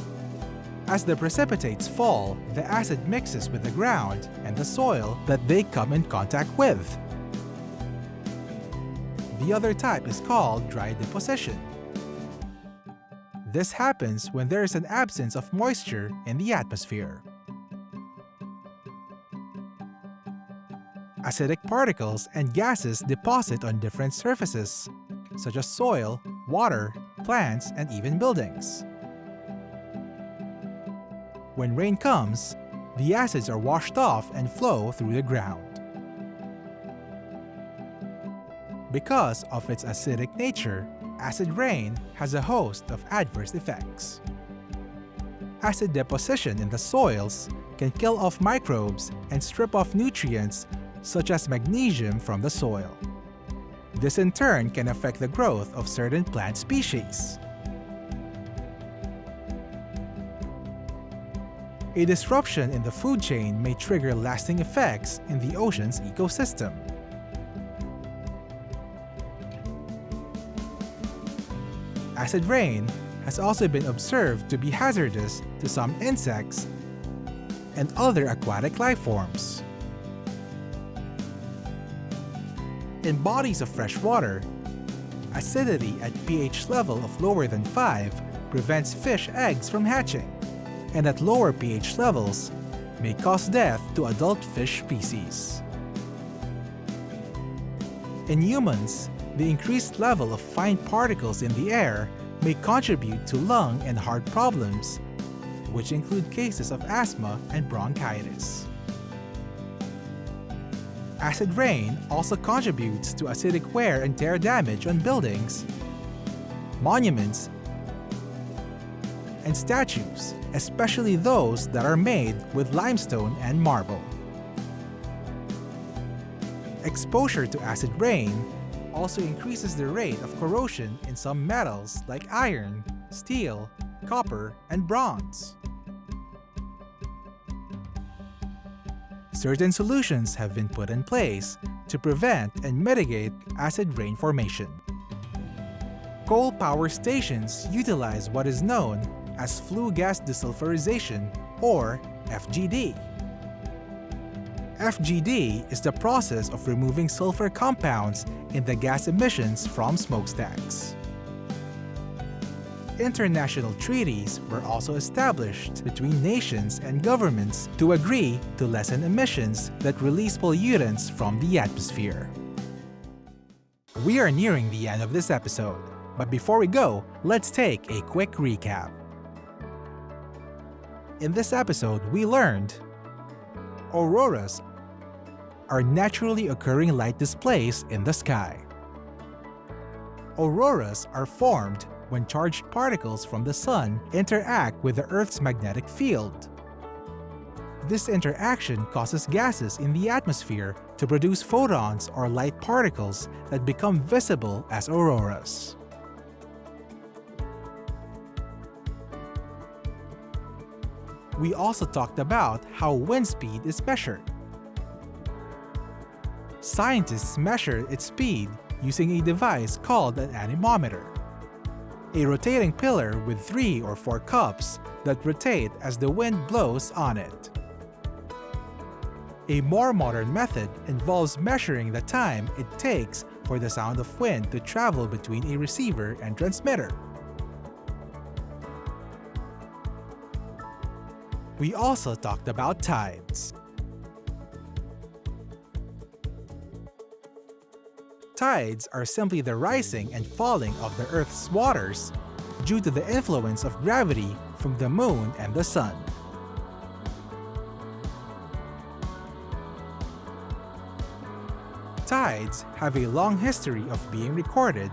S1: As the precipitates fall, the acid mixes with the ground and the soil that they come in contact with. The other type is called dry deposition. This happens when there is an absence of moisture in the atmosphere. Acidic particles and gases deposit on different surfaces, such as soil, water, plants, and even buildings. When rain comes, the acids are washed off and flow through the ground. Because of its acidic nature, acid rain has a host of adverse effects. Acid deposition in the soils can kill off microbes and strip off nutrients such as magnesium from the soil. This in turn can affect the growth of certain plant species. A disruption in the food chain may trigger lasting effects in the ocean's ecosystem. Acid rain has also been observed to be hazardous to some insects and other aquatic life forms. In bodies of fresh water, acidity at pH level of lower than 5 prevents fish eggs from hatching, and at lower pH levels may cause death to adult fish species. In humans, the increased level of fine particles in the air may contribute to lung and heart problems, which include cases of asthma and bronchitis. Acid rain also contributes to acidic wear and tear damage on buildings, monuments, and statues, especially those that are made with limestone and marble. Exposure to acid rain also increases the rate of corrosion in some metals like iron, steel, copper, and bronze. Certain solutions have been put in place to prevent and mitigate acid rain formation. Coal power stations utilize what is known as flue gas desulfurization, or FGD. FGD is the process of removing sulfur compounds in the gas emissions from smokestacks. International treaties were also established between nations and governments to agree to lessen emissions that release pollutants from the atmosphere. We are nearing the end of this episode, but before we go, let's take a quick recap. In this episode, we learned auroras are naturally occurring light displays in the sky. Auroras are formed when charged particles from the sun interact with the Earth's magnetic field. This interaction causes gases in the atmosphere to produce photons or light particles that become visible as auroras. We also talked about how wind speed is measured. Scientists measure its speed using a device called an anemometer, a rotating pillar with 3 or 4 cups that rotate as the wind blows on it. A more modern method involves measuring the time it takes for the sound of wind to travel between a receiver and transmitter. We also talked about tides. Tides are simply the rising and falling of the Earth's waters due to the influence of gravity from the moon and the sun. Tides have a long history of being recorded,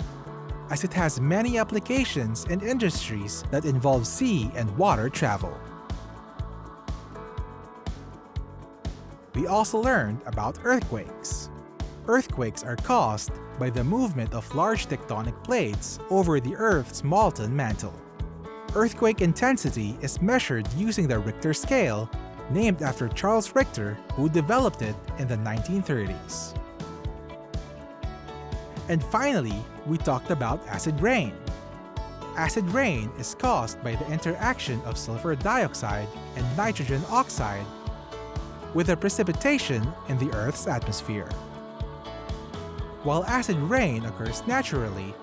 S1: as it has many applications in industries that involve sea and water travel. We also learned about earthquakes. Earthquakes are caused by the movement of large tectonic plates over the Earth's molten mantle. Earthquake intensity is measured using the Richter scale, named after Charles Richter, who developed it in the 1930s. And finally, we talked about acid rain. Acid rain is caused by the interaction of sulfur dioxide and nitrogen oxide with the precipitation in the Earth's atmosphere. While acid rain occurs naturally,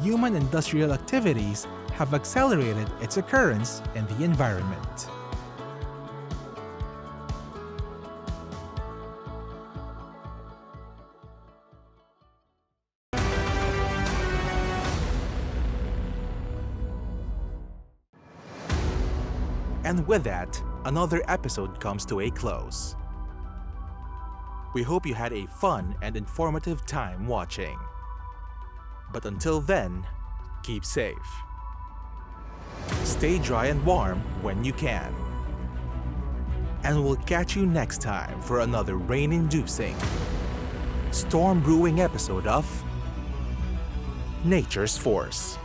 S1: human industrial activities have accelerated its occurrence in the environment. And with that, another episode comes to a close. We hope you had a fun and informative time watching. But until then, keep safe. Stay dry and warm when you can. And we'll catch you next time for another rain-inducing, storm-brewing episode of Nature's Force.